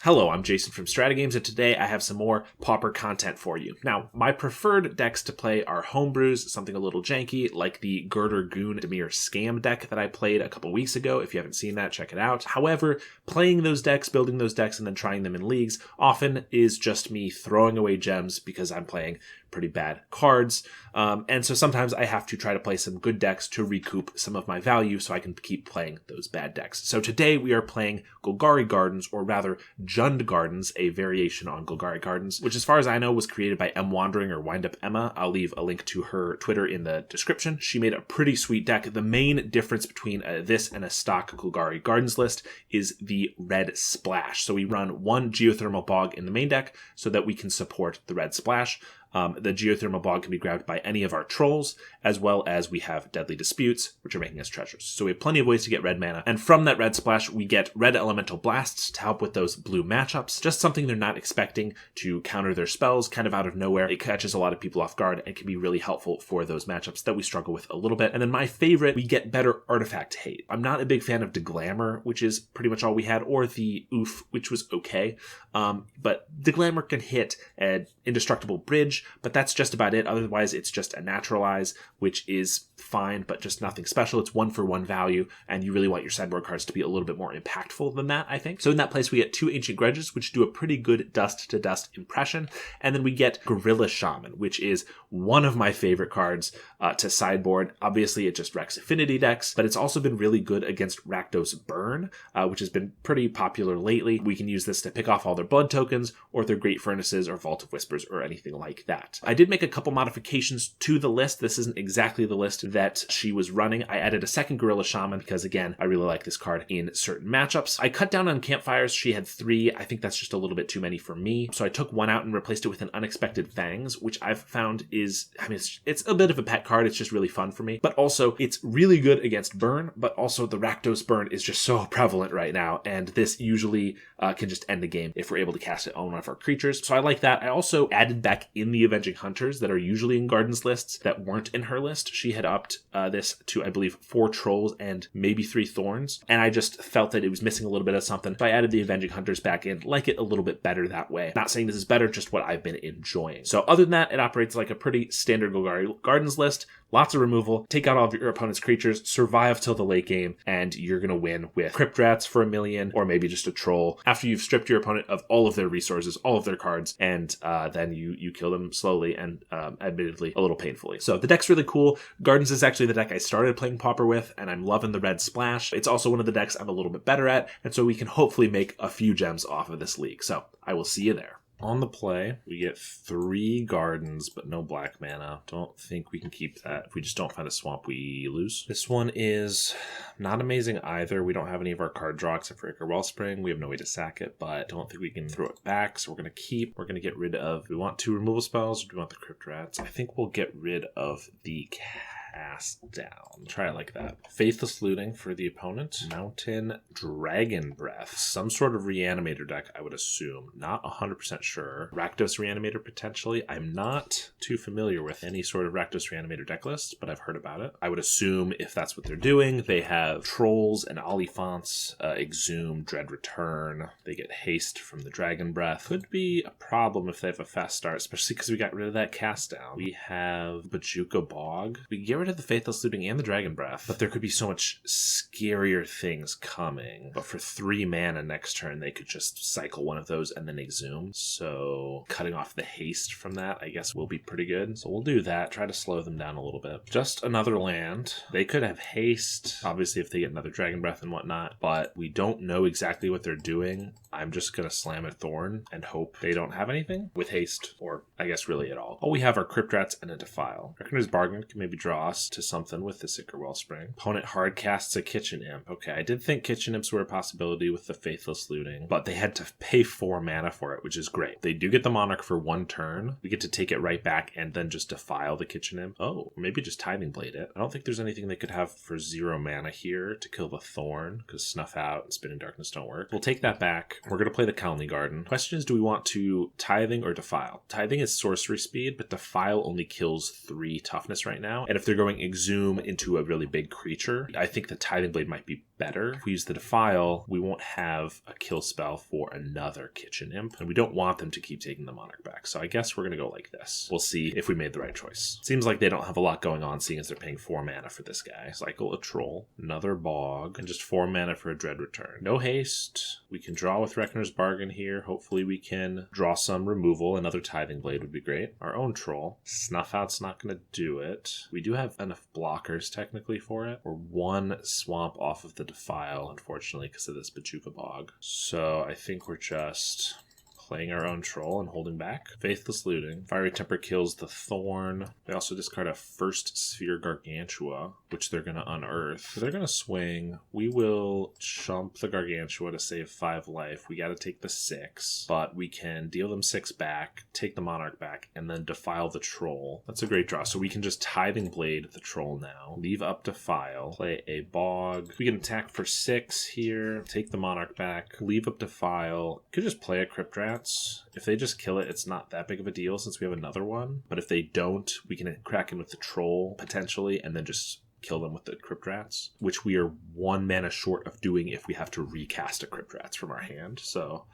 Hello, I'm Jason from StrataGames, and today I have some more Pauper content for you. Now, my preferred decks to play are homebrews, something a little janky, like the Girder Goon Dimir Scam deck that I played a couple weeks ago. If you haven't seen that, check it out. However, playing those decks, building those decks, and then trying them in leagues often is just me throwing away gems because I'm playing pretty bad cards. And so sometimes I have to try to play some good decks to recoup some of my value so I can keep playing those bad decks. So today we are playing Golgari Gardens, or rather Jund Gardens, a variation on Golgari Gardens, which as far as I know was created by M Wandering or Wind Up Emma. I'll leave a link to her Twitter in the description. She made a pretty sweet deck. The main difference between this and a stock Golgari Gardens list is the red splash. So we run one Geothermal Bog in the main deck so that we can support the red splash. The Geothermal Bog can be grabbed by any of our trolls, as well as we have Deadly Disputes, which are making us treasures. So we have plenty of ways to get red mana. And from that red splash, we get red elemental blasts to help with those blue matchups. Just something they're not expecting to counter their spells kind of out of nowhere. It catches a lot of people off guard and can be really helpful for those matchups that we struggle with a little bit. And then my favorite, we get better artifact hate. I'm not a big fan of Deglamor, which is pretty much all we had, or the Oof, which was okay. But Deglamor can hit an Indestructible Bridge, but that's just about it. Otherwise, it's just a Naturalize, which is fine, but just nothing special. It's 1-for-1 value, and you really want your sideboard cards to be a little bit more impactful than that, I think. So in that place, we get two Ancient Grudges, which do a pretty good dust-to-dust impression, and then we get Gorilla Shaman, which is one of my favorite cards to sideboard. Obviously, it just wrecks affinity decks, but it's also been really good against Rakdos Burn, which has been pretty popular lately. We can use this to pick off all their blood tokens, or their Great Furnaces, or Vault of Whispers, or anything like that. I did make a couple modifications to the list. This isn't exactly the list that she was running. I added a second Gorilla Shaman because, again, I really like this card in certain matchups. I cut down on Campfires. She had 3. I think that's just a little bit too many for me. So I took one out and replaced it with an Unexpected Fangs, which I've found is, it's a bit of a pet card. It's just really fun for me. But also, it's really good against Burn, but also the Rakdos Burn is just so prevalent right now, and this usually can just end the game if we're able to cast it on one of our creatures. So I like that. I also added back in the Avenging Hunters that are usually in Gardens lists that weren't in her list. She had upped this to, I believe, 4 Trolls and maybe 3 Thorns, and I just felt that it was missing a little bit of something. So I added the Avenging Hunters back in, like it a little bit better that way. Not saying this is better, just what I've been enjoying. So other than that, it operates like a pretty standard Golgari Gardens list. Lots of removal, take out all of your opponent's creatures, survive till the late game, and you're going to win with Crypt Rats for 1 million, or maybe just a Troll, after you've stripped your opponent of all of their resources, all of their cards, and then you kill them slowly and admittedly a little painfully. So the deck's really cool. Gardens is actually the deck I started playing Pauper with, and I'm loving the red splash. It's also one of the decks I'm a little bit better at, and so we can hopefully make a few gems off of this league. So I will see you there. On the play, we get 3 Gardens, but no black mana. Don't think we can keep that. If we just don't find a swamp, we lose. This one is not amazing either. We don't have any of our card draw except for Ichor Wellspring. We have no way to sack it, but don't think we can throw it back, so we're going to keep. We're going to get rid of... Do we want 2 removal spells, or do we want the Crypt Rats? I think we'll get rid of the Cast Down. Try it like that. Faithless Looting for the opponent. Mountain Dragon Breath. Some sort of Reanimator deck, I would assume. Not 100% sure. Rakdos Reanimator, potentially. I'm not too familiar with any sort of Rakdos Reanimator deck list, but I've heard about it. I would assume if that's what they're doing, they have Trolls and Oliphants, Exhume, Dread Return. They get Haste from the Dragon Breath. Could be a problem if they have a fast start, especially because we got rid of that Cast Down. We have Bajuka Bog. We get rid of the Faithless Looting and the Dragon Breath, but there could be so much scarier things coming. But for 3 mana next turn, they could just cycle one of those and then Exhume. So cutting off the haste from that, I guess, will be pretty good. So we'll do that, try to slow them down a little bit. Just another land. They could have haste, obviously, if they get another Dragon Breath and whatnot, but we don't know exactly what they're doing. I'm just going to slam a Thorn and hope they don't have anything with haste, or I guess really at all. All we have are Crypt Rats and a Defile. Reckoner's Bargain can maybe draw us to something with the Ichor Wellspring. Opponent hard casts a Kitchen Imp. Okay, I did think Kitchen Imps were a possibility with the Faithless Looting, but they had to pay 4 mana for it, which is great. They do get the Monarch for 1 turn. We get to take it right back and then just Defile the Kitchen Imp. Oh, or maybe just Tithing Blade it. I don't think there's anything they could have for 0 mana here to kill the Thorn, because Snuff Out and Spinning Darkness don't work. We'll take that back. We're going to play the Colony Garden. Question is, do we want to Tithing or Defile? Tithing is sorcery speed, but Defile only kills 3 toughness right now, and if they're going Exhume into a really big creature, I think the Tithing Blade might be better. If we use the Defile, we won't have a kill spell for another Kitchen Imp, and we don't want them to keep taking the Monarch back. So I guess we're going to go like this. We'll see if we made the right choice. Seems like they don't have a lot going on, seeing as they're paying 4 mana for this guy. Cycle a Troll, another Bog, and just 4 mana for a Dread Return. No haste. We can draw with Reckoner's Bargain here. Hopefully we can draw some removal. Another Tithing Blade would be great. Our own Troll. Snuff Out's not going to do it. We do have enough blockers technically for it. We're 1 swamp off of the Defile, unfortunately, because of this Bojuka Bog. So I think we're just playing our own Troll and holding back. Faithless Looting. Fiery Temper kills the Thorn. They also discard a First Sphere Gargantua, which they're going to unearth. So they're going to swing. We will chump the Gargantua to save 5 life. We got to take the 6, but we can deal them 6 back, take the Monarch back, and then Defile the Troll. That's a great draw. So we can just Tithing Blade the Troll now. Leave up Defile. Play a Bog. We can attack for 6 here. Take the Monarch back. Leave up Defile. Could just play a Crypt Rat. If they just kill it, it's not that big of a deal since we have another one. But if they don't, we can crack in with the Troll potentially and then just kill them with the Crypt Rats, which we are 1 mana short of doing if we have to recast a Crypt Rats from our hand. So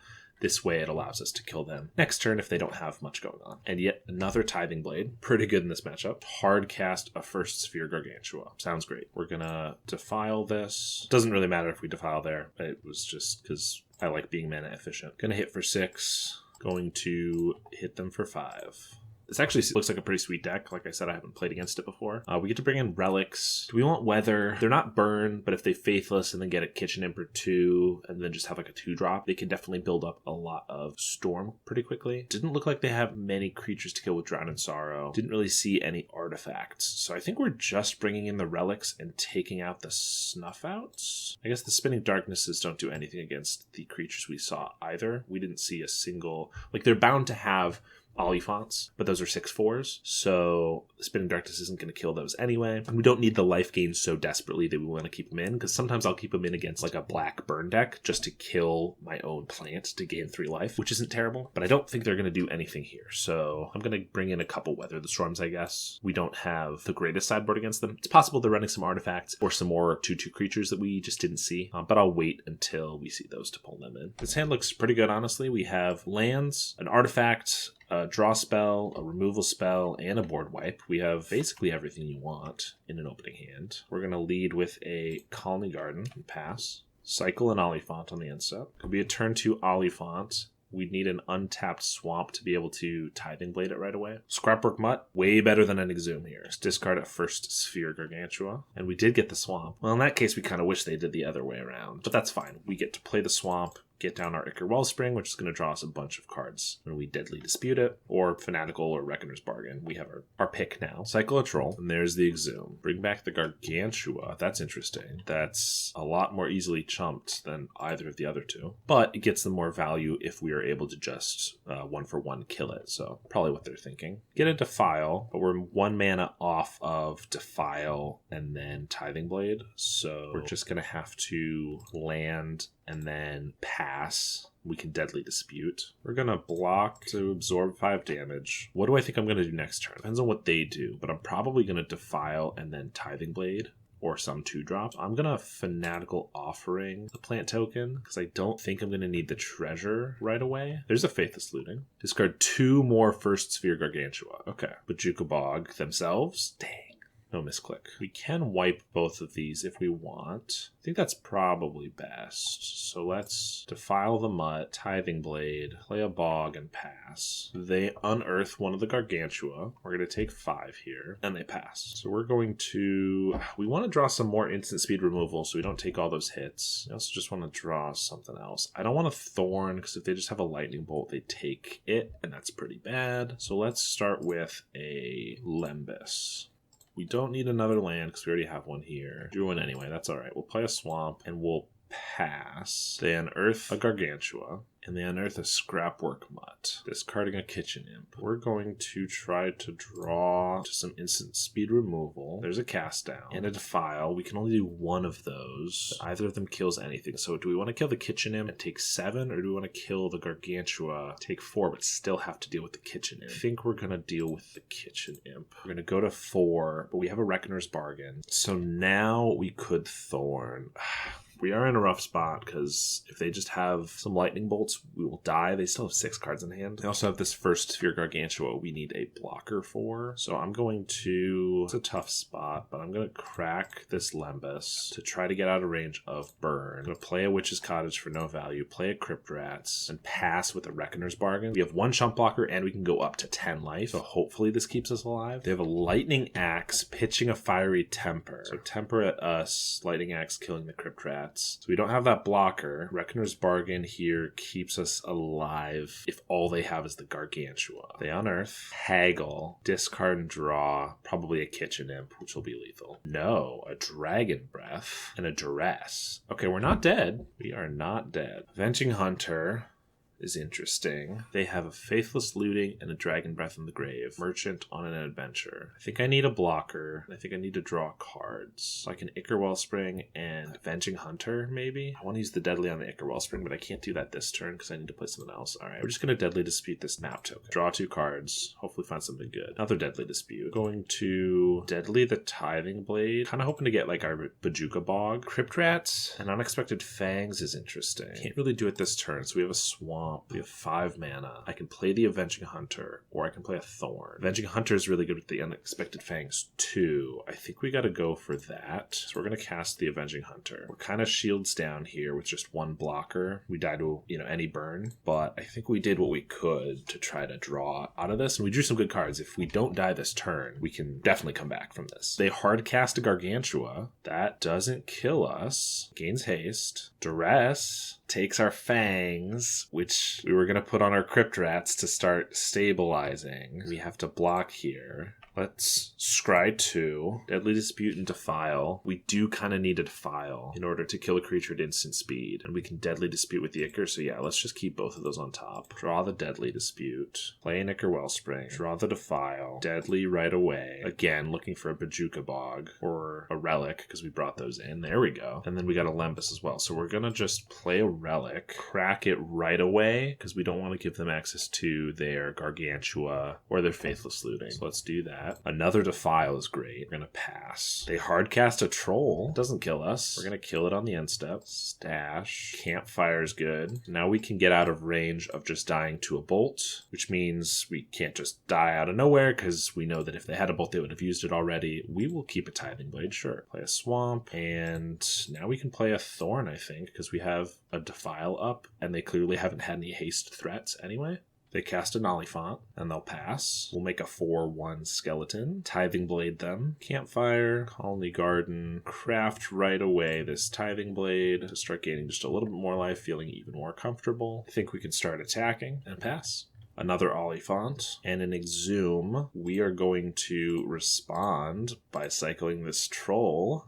this way it allows us to kill them next turn if they don't have much going on. And yet another Tithing Blade. Pretty good in this matchup. Hard cast a First Sphere Gargantua. Sounds great. We're gonna Defile this. Doesn't really matter if we Defile there. It was just because I like being mana efficient. Gonna hit for 6. Going to hit them for 5. This actually looks like a pretty sweet deck. Like I said, I haven't played against it before. We get to bring in Relics. Do we want Weather? They're not burn, but if they Faithless and then get a Kitchen Imp or 2, and then just have like a 2-drop, they can definitely build up a lot of Storm pretty quickly. Didn't look like they have many creatures to kill with Drown in Sorrow. Didn't really see any artifacts. So I think we're just bringing in the Relics and taking out the Snuff Outs. I guess the Spinning Darknesses don't do anything against the creatures we saw either. We didn't see a single... Like, they're bound to have Oliphants, but those are 6/4s, so the Spinning Darkness isn't going to kill those anyway. And we don't need the life gain so desperately that we want to keep them in, because sometimes I'll keep them in against like a black burn deck just to kill my own plant to gain 3 life, which isn't terrible, but I don't think they're going to do anything here. So I'm going to bring in a couple Weather the Storms, I guess. We don't have the greatest sideboard against them. It's possible they're running some artifacts or some more 2/2 creatures that we just didn't see, but I'll wait until we see those to pull them in. This hand looks pretty good, honestly. We have lands, an artifact, a draw spell, a removal spell, and a board wipe. We have basically everything you want in an opening hand. We're going to lead with a Golgari Garden and pass. Cycle an Oliphant on the end step. Could be a turn 2 Oliphant. We'd need an untapped swamp to be able to Tithing Blade it right away. Scrapwork Mutt, way better than an Exhume here. Let's discard a First Sphere Gargantua. And we did get the swamp. Well, in that case, we kind of wish they did the other way around. But that's fine. We get to play the swamp, get down our Ichor Wellspring, which is going to draw us a bunch of cards when we Deadly Dispute it, or Fanatical or Reckoner's Bargain. We have our pick now. Cycle a Troll, and there's the Exhume. Bring back the Gargantua. That's interesting. That's a lot more easily chumped than either of the other two, but it gets them more value if we are able to just 1-for-1 kill it, so probably what they're thinking. Get a Defile, but we're 1 mana off of Defile and then Tithing Blade, so we're just going to have to land and then pass. We can Deadly Dispute. We're going to block to absorb 5 damage. What do I think I'm going to do next turn? Depends on what they do, but I'm probably going to Defile and then Tithing Blade or some 2-drop. I'm going to Fanatical Offering the plant token because I don't think I'm going to need the treasure right away. There's a Faithless Looting. Discard 2 more First Sphere Gargantua. Okay. Bojuka Bog themselves. Dang. No misclick. We can wipe both of these if we want. I think that's probably best. So let's Defile the Mutt, Tithing Blade, play a Bog, and pass. They unearth one of the Gargantua. We're going to take 5 here, and they pass. So we're going to... We want to draw some more instant speed removal so we don't take all those hits. I also just want to draw something else. I don't want a Thorn, because if they just have a Lightning Bolt, they take it, and that's pretty bad. So let's start with a Lembas. We don't need another land because we already have one here. Drew one anyway, that's alright. We'll play a swamp and we'll pass. They unearth a Gargantua. And they unearth a Scrapwork Mutt, discarding a Kitchen Imp. We're going to try to draw to some instant speed removal. There's a Cast Down and a Defile. We can only do one of those. Either of them kills anything. So do we want to kill the Kitchen Imp and take 7, or do we want to kill the Gargantua, take 4, but still have to deal with the Kitchen Imp? I think we're going to deal with the Kitchen Imp. We're going to go to 4, but we have a Reckoner's Bargain. So now we could Thorn. We are in a rough spot because if they just have some lightning bolts, we will die. They still have 6 cards in hand. They also have this first Sphere Gargantua we need a blocker for. So I'm going to... It's a tough spot, but I'm going to crack this Lembas to try to get out of range of burn. I'm going to play a Witch's Cottage for no value, play a Crypt Rats, and pass with a Reckoner's Bargain. We have 1 chump blocker, and we can go up to 10 life. So hopefully this keeps us alive. They have a Lightning Axe pitching a Fiery Temper. So Temper at us, Lightning Axe killing the Crypt Rats. So we don't have that blocker. Reckoner's Bargain here keeps us alive if all they have is the Gargantua. They unearth, haggle, discard and draw, probably a Kitchen Imp, which will be lethal. No, a Dragon Breath and a Duress. Okay, we're not dead. We are not dead. Avenging Hunter is interesting. They have a Faithless Looting and a Dragon Breath in the Grave. Merchant on an Adventure. I think I need a blocker. I think I need to draw cards. So I can Ichor Wellspring and Avenging Hunter, maybe? I want to use the Deadly on the Ichor Wellspring, but I can't do that this turn because I need to play something else. Alright, we're just going to Deadly Dispute this map token. Draw 2 cards. Hopefully find something good. Another Deadly Dispute. Going to Deadly the Tithing Blade. Kind of hoping to get like our Bajuka Bog. Crypt Rats and Unexpected Fangs is interesting. Can't really do it this turn, so we have a Swamp. We have 5 mana. I can play the Avenging Hunter, or I can play a Thorn. Avenging Hunter is really good with the Unexpected Fangs too. I think we gotta go for that. So we're gonna cast the Avenging Hunter. We're kind of shields down here with just 1 blocker. We die to, any burn, but I think we did what we could to try to draw out of this, and we drew some good cards. If we don't die this turn, we can definitely come back from this. They hard cast a Gargantua. That doesn't kill us. Gains haste. Duress takes our fangs, which we were going to put on our Crypt Rats to start stabilizing. We have to block here. Let's scry 2, Deadly Dispute and Defile. We do kind of need a Defile in order to kill a creature at instant speed. And we can Deadly Dispute with the Ichor, so yeah, let's just keep both of those on top. Draw the Deadly Dispute, play an Ichor Wellspring, draw the Defile, Deadly right away. Again, looking for a Bajuka Bog or a Relic, because we brought those in. There we go. And then we got a Lembas as well. So we're going to just play a Relic, crack it right away, because we don't want to give them access to their Gargantua or their Faithless Looting. So let's do that. Another Defile is great. We're going to pass. They hardcast a Troll. Doesn't kill us. We're going to kill it on the end step. Stash. Campfire is good. Now we can get out of range of just dying to a Bolt, which means we can't just die out of nowhere because we know that if they had a Bolt, they would have used it already. We will keep a Tithing Blade, sure. Play a Swamp, and now we can play a Thorn, I think, because we have a Defile up, and they clearly haven't had any haste threats anyway. They cast an Oliphant, and they'll pass. We'll make a 4/1 skeleton. Tithing Blade them. Campfire, Colony Garden. Craft right away this Tithing Blade to start gaining just a little bit more life, feeling even more comfortable. I think we can start attacking and pass. Another Oliphant and an Exhume. We are going to respond by cycling this Troll.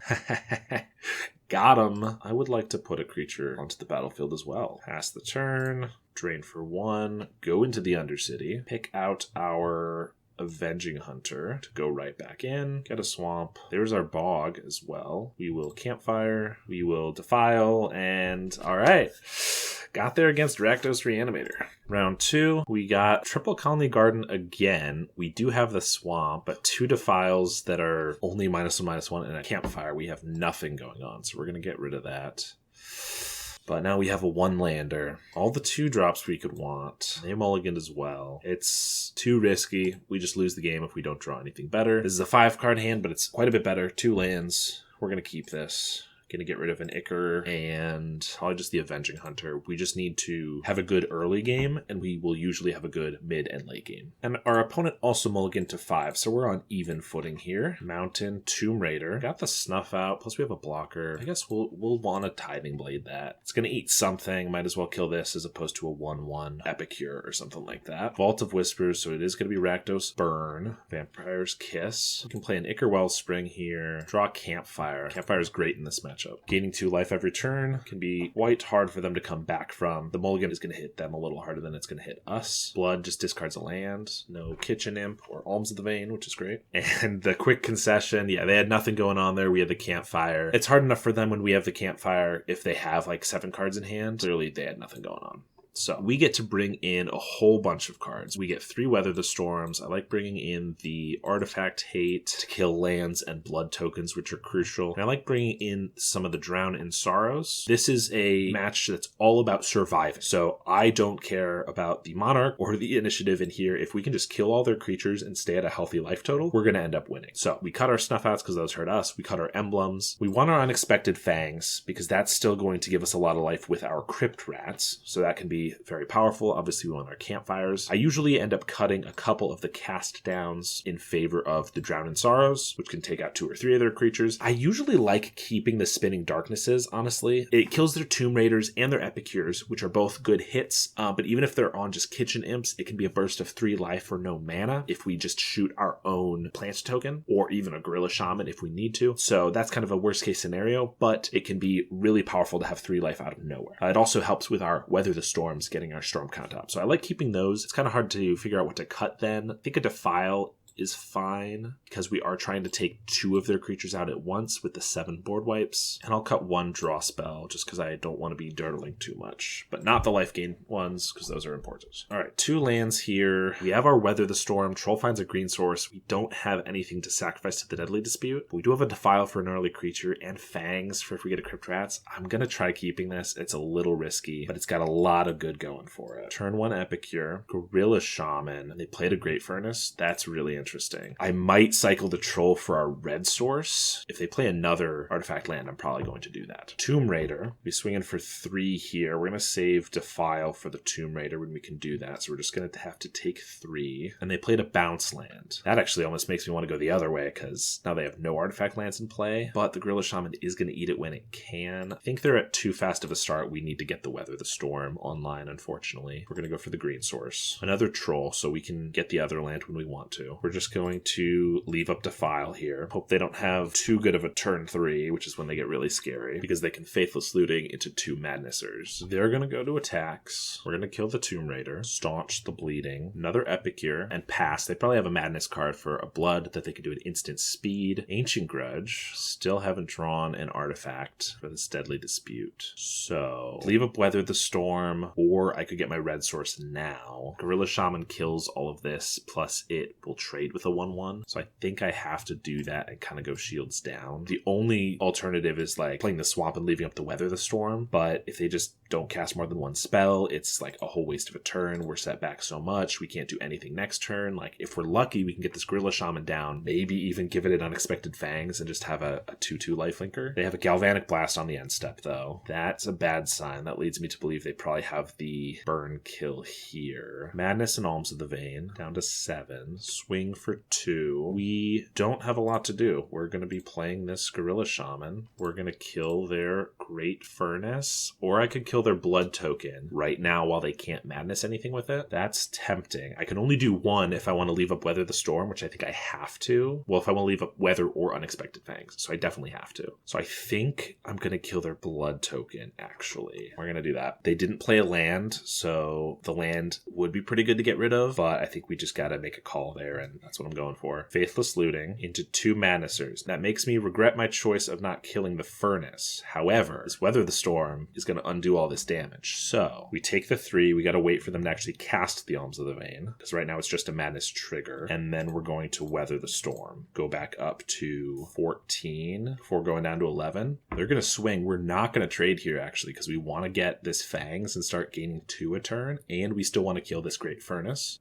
Got him. I would like to put a creature onto the battlefield as well. Pass the turn, drain for 1, go into the Undercity, pick out our Avenging Hunter to go right back in, get a Swamp. There's our Bog as well. We will Campfire, we will Defile, and alright. Got there against Rakdos Reanimator. Round 2, we got Triple Colony Garden again. We do have the Swamp, but 2 Defiles that are only -1/-1, and a Campfire. We have nothing going on, so we're going to get rid of that. But now we have a 1-lander. All the 2-drops we could want. They mulliganed as well. It's too risky. We just lose the game if we don't draw anything better. This is a 5-card hand, but it's quite a bit better. 2 lands. We're going to keep this. Going to get rid of an Ichor and probably just the Avenging Hunter. We just need to have a good early game, and we will usually have a good mid and late game. And our opponent also mulliganed to 5, so we're on even footing here. Mountain, Tomb Raider. Got the Snuff out, plus we have a blocker. I guess we'll want to Tithing Blade that. It's going to eat something. Might as well kill this as opposed to a 1/1 Epicure or something like that. Vault of Whispers, so it is going to be Rakdos Burn. Vampire's Kiss. We can play an Ichor Wellspring here. Draw Campfire. Campfire is great in this matchup. matchup. Gaining 2 life every turn can be quite hard for them to come back from. The mulligan is going to hit them a little harder than it's going to hit us. Blood just discards a land. No Kitchen Imp or Alms of the Vein, which is great. And the quick concession, yeah, they had nothing going on there. We had the Campfire. It's hard enough for them when we have the Campfire if they have like 7 cards in hand. Clearly, they had nothing going on. So we get to bring in a whole bunch of cards. We get 3 Weather the Storms. I like bringing in the Artifact Hate to kill lands and blood tokens, which are crucial. And I like bringing in some of the Drown in Sorrows. This is a match that's all about surviving. So I don't care about the Monarch or the Initiative in here. If we can just kill all their creatures and stay at a healthy life total, we're going to end up winning. So we cut our Snuff Outs because those hurt us. We cut our Emblems. We want our Unexpected Fangs because that's still going to give us a lot of life with our Crypt Rats. So that can be very powerful. Obviously, we want our Campfires. I usually end up cutting a couple of the cast downs in favor of the Drown in Sorrows, which can take out 2 or 3 of their creatures. I usually like keeping the Spinning Darknesses, honestly. It kills their Tomb Raiders and their Epicures, which are both good hits, but even if they're on just Kitchen Imps, it can be a burst of 3 life for no mana if we just shoot our own plant token, or even a Gorilla Shaman if we need to. So that's kind of a worst case scenario, but it can be really powerful to have 3 life out of nowhere. It also helps with our Weather the Storms, getting our Storm count up. So I like keeping those. It's kind of hard to figure out what to cut then. I think a Defile is fine because we are trying to take 2 of their creatures out at once with the 7 board wipes. And I'll cut 1 draw spell just because I don't want to be dirtling too much, but not the life gain ones because those are important. All right, 2 lands here. We have our Weather the Storm. Troll finds a green source. We don't have anything to sacrifice to the Deadly Dispute, but we do have a Defile for an early creature and Fangs for if we get a Crypt Rats. I'm going to try keeping this. It's a little risky, but it's got a lot of good going for it. Turn 1 Epicure, Gorilla Shaman. They played a Great Furnace. That's really interesting. I might cycle the Troll for our red source. If they play another artifact land, I'm probably going to do that. Tomb Raider. We're swinging for 3 here. We're going to save Defile for the Tomb Raider when we can do that. So we're just going to have to take 3. And they played a bounce land. That actually almost makes me want to go the other way because now they have no artifact lands in play. But the Gorilla Shaman is going to eat it when it can. I think they're at too fast of a start. We need to get the Weather the Storm online, unfortunately. We're going to go for the green source. Another Troll so we can get the other land when we want to. We're just going to leave up Defile here. Hope they don't have too good of a turn 3, which is when they get really scary, because they can Faithless Looting into 2 Madnessers. They're going to go to attacks. We're going to kill the Tomb Raider, staunch the bleeding, another Epicure, and pass. They probably have a Madness card for a blood that they can do at instant speed. Ancient Grudge. Still haven't drawn an artifact for this Deadly Dispute. So, leave up Weather the Storm, or I could get my red source now. Gorilla Shaman kills all of this, plus it will trade with a 1/1. So I think I have to do that and kind of go shields down. The only alternative is like playing the swamp and leaving up the Weather the Storm, but if they just don't cast more than 1 spell, it's like a whole waste of a turn. We're set back so much. We can't do anything next turn. Like if we're lucky, we can get this Gorilla Shaman down, maybe even give it an Unexpected Fangs and just have a 2/2 lifelinker. They have a Galvanic Blast on the end step though. That's a bad sign. That leads me to believe they probably have the burn kill here. Madness and Alms of the Vein down to 7. Swing for 2. We don't have a lot to do. We're going to be playing this Gorilla Shaman. We're going to kill their Great Furnace, or I could kill their blood token right now while they can't Madness anything with it. That's tempting. I can only do 1 if I want to leave up Weather the Storm, which I think I have to. Well, if I want to leave up Weather or Unexpected Fangs, so I definitely have to. So I think I'm going to kill their blood token, actually. We're going to do that. They didn't play a land, so the land would be pretty good to get rid of, but I think we just got to make a call there, and that's what I'm going for. Faithless Looting into 2 Madnessers. That makes me regret my choice of not killing the Furnace. However, this Weather the Storm is going to undo all this damage. So we take the 3. We got to wait for them to actually cast the Alms of the Vein, because right now it's just a Madness trigger. And then we're going to Weather the Storm. Go back up to 14 before going down to 11. They're going to swing. We're not going to trade here, actually, because we want to get this Fangs and start gaining 2 a turn. And we still want to kill this Great Furnace.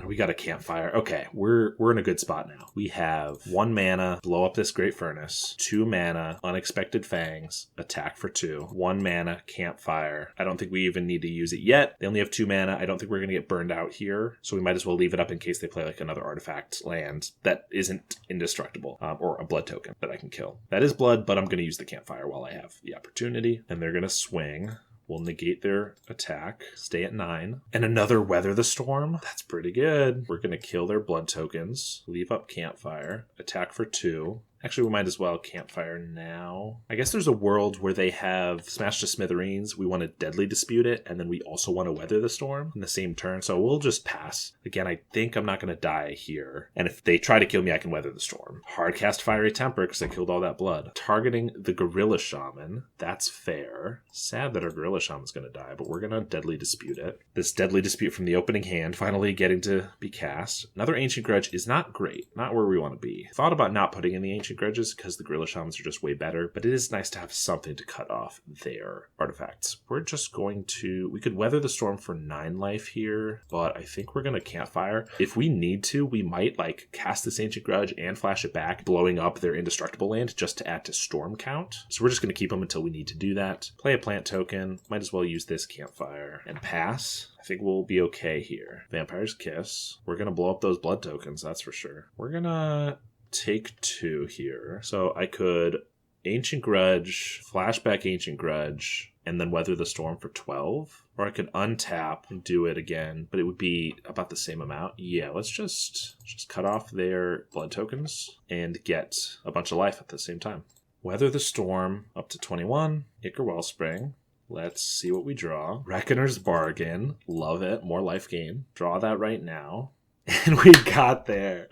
We got a Campfire. Okay, we're in a good spot now. We have 1 mana, blow up this Great Furnace, 2 mana, Unexpected Fangs, attack for 2, 1 mana, Campfire. I don't think we even need to use it yet. They only have 2 mana. I don't think we're going to get burned out here, so we might as well leave it up in case they play like another artifact land that isn't indestructible, or a blood token that I can kill. That is blood, but I'm going to use the Campfire while I have the opportunity, and they're going to swing. We'll negate their attack, stay at 9. And another Weather the Storm. That's pretty good. We're going to kill their blood tokens, leave up Campfire, attack for 2. Actually, we might as well campfire now. I guess there's a world where they have Smash to Smithereens. We want to Deadly Dispute it, and then we also want to Weather the Storm in the same turn. So we'll just pass. Again, I think I'm not going to die here. And if they try to kill me, I can Weather the Storm. Hardcast Fiery Temper because I killed all that blood. Targeting the Gorilla Shaman. That's fair. Sad that our Gorilla Shaman's going to die, but we're going to Deadly Dispute it. This Deadly Dispute from the opening hand finally getting to be cast. Another Ancient Grudge is not great. Not where we want to be. Thought about not putting in the Ancient Grudges because the Gorilla Shamans are just way better, but it is nice to have something to cut off their artifacts. We're just going to... We could Weather the Storm for 9 life here, but I think we're going to Campfire. If we need to, we might like cast this Ancient Grudge and flash it back, blowing up their Indestructible land just to add to Storm count. So we're just going to keep them until we need to do that. Play a plant token. Might as well use this Campfire and pass. I think we'll be okay here. Vampire's Kiss. We're going to blow up those blood tokens, that's for sure. We're going to take 2 here. So I could Ancient Grudge, flashback Ancient Grudge, and then Weather the Storm for 12. Or I could untap and do it again, but it would be about the same amount. Yeah, let's just cut off their blood tokens and get a bunch of life at the same time. Weather the Storm up to 21. Ichor Wellspring. Let's see what we draw. Reckoner's Bargain. Love it. More life gain. Draw that right now. And we got there.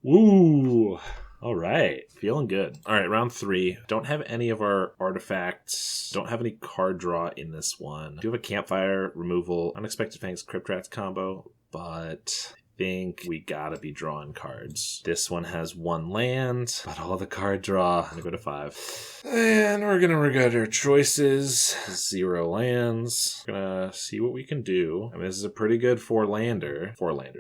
Woo! All right. Feeling good. All right, round 3. Don't have any of our artifacts. Don't have any card draw in this one. Do have a Campfire, removal, Unexpected Fangs, Crypt Rats combo, but... think we gotta be drawing cards. This one has 1 land, but all the card draw. I'm gonna go to 5. And we're gonna regret our choices. 0 lands. We're gonna see what we can do. I mean, this is a pretty good 4-lander.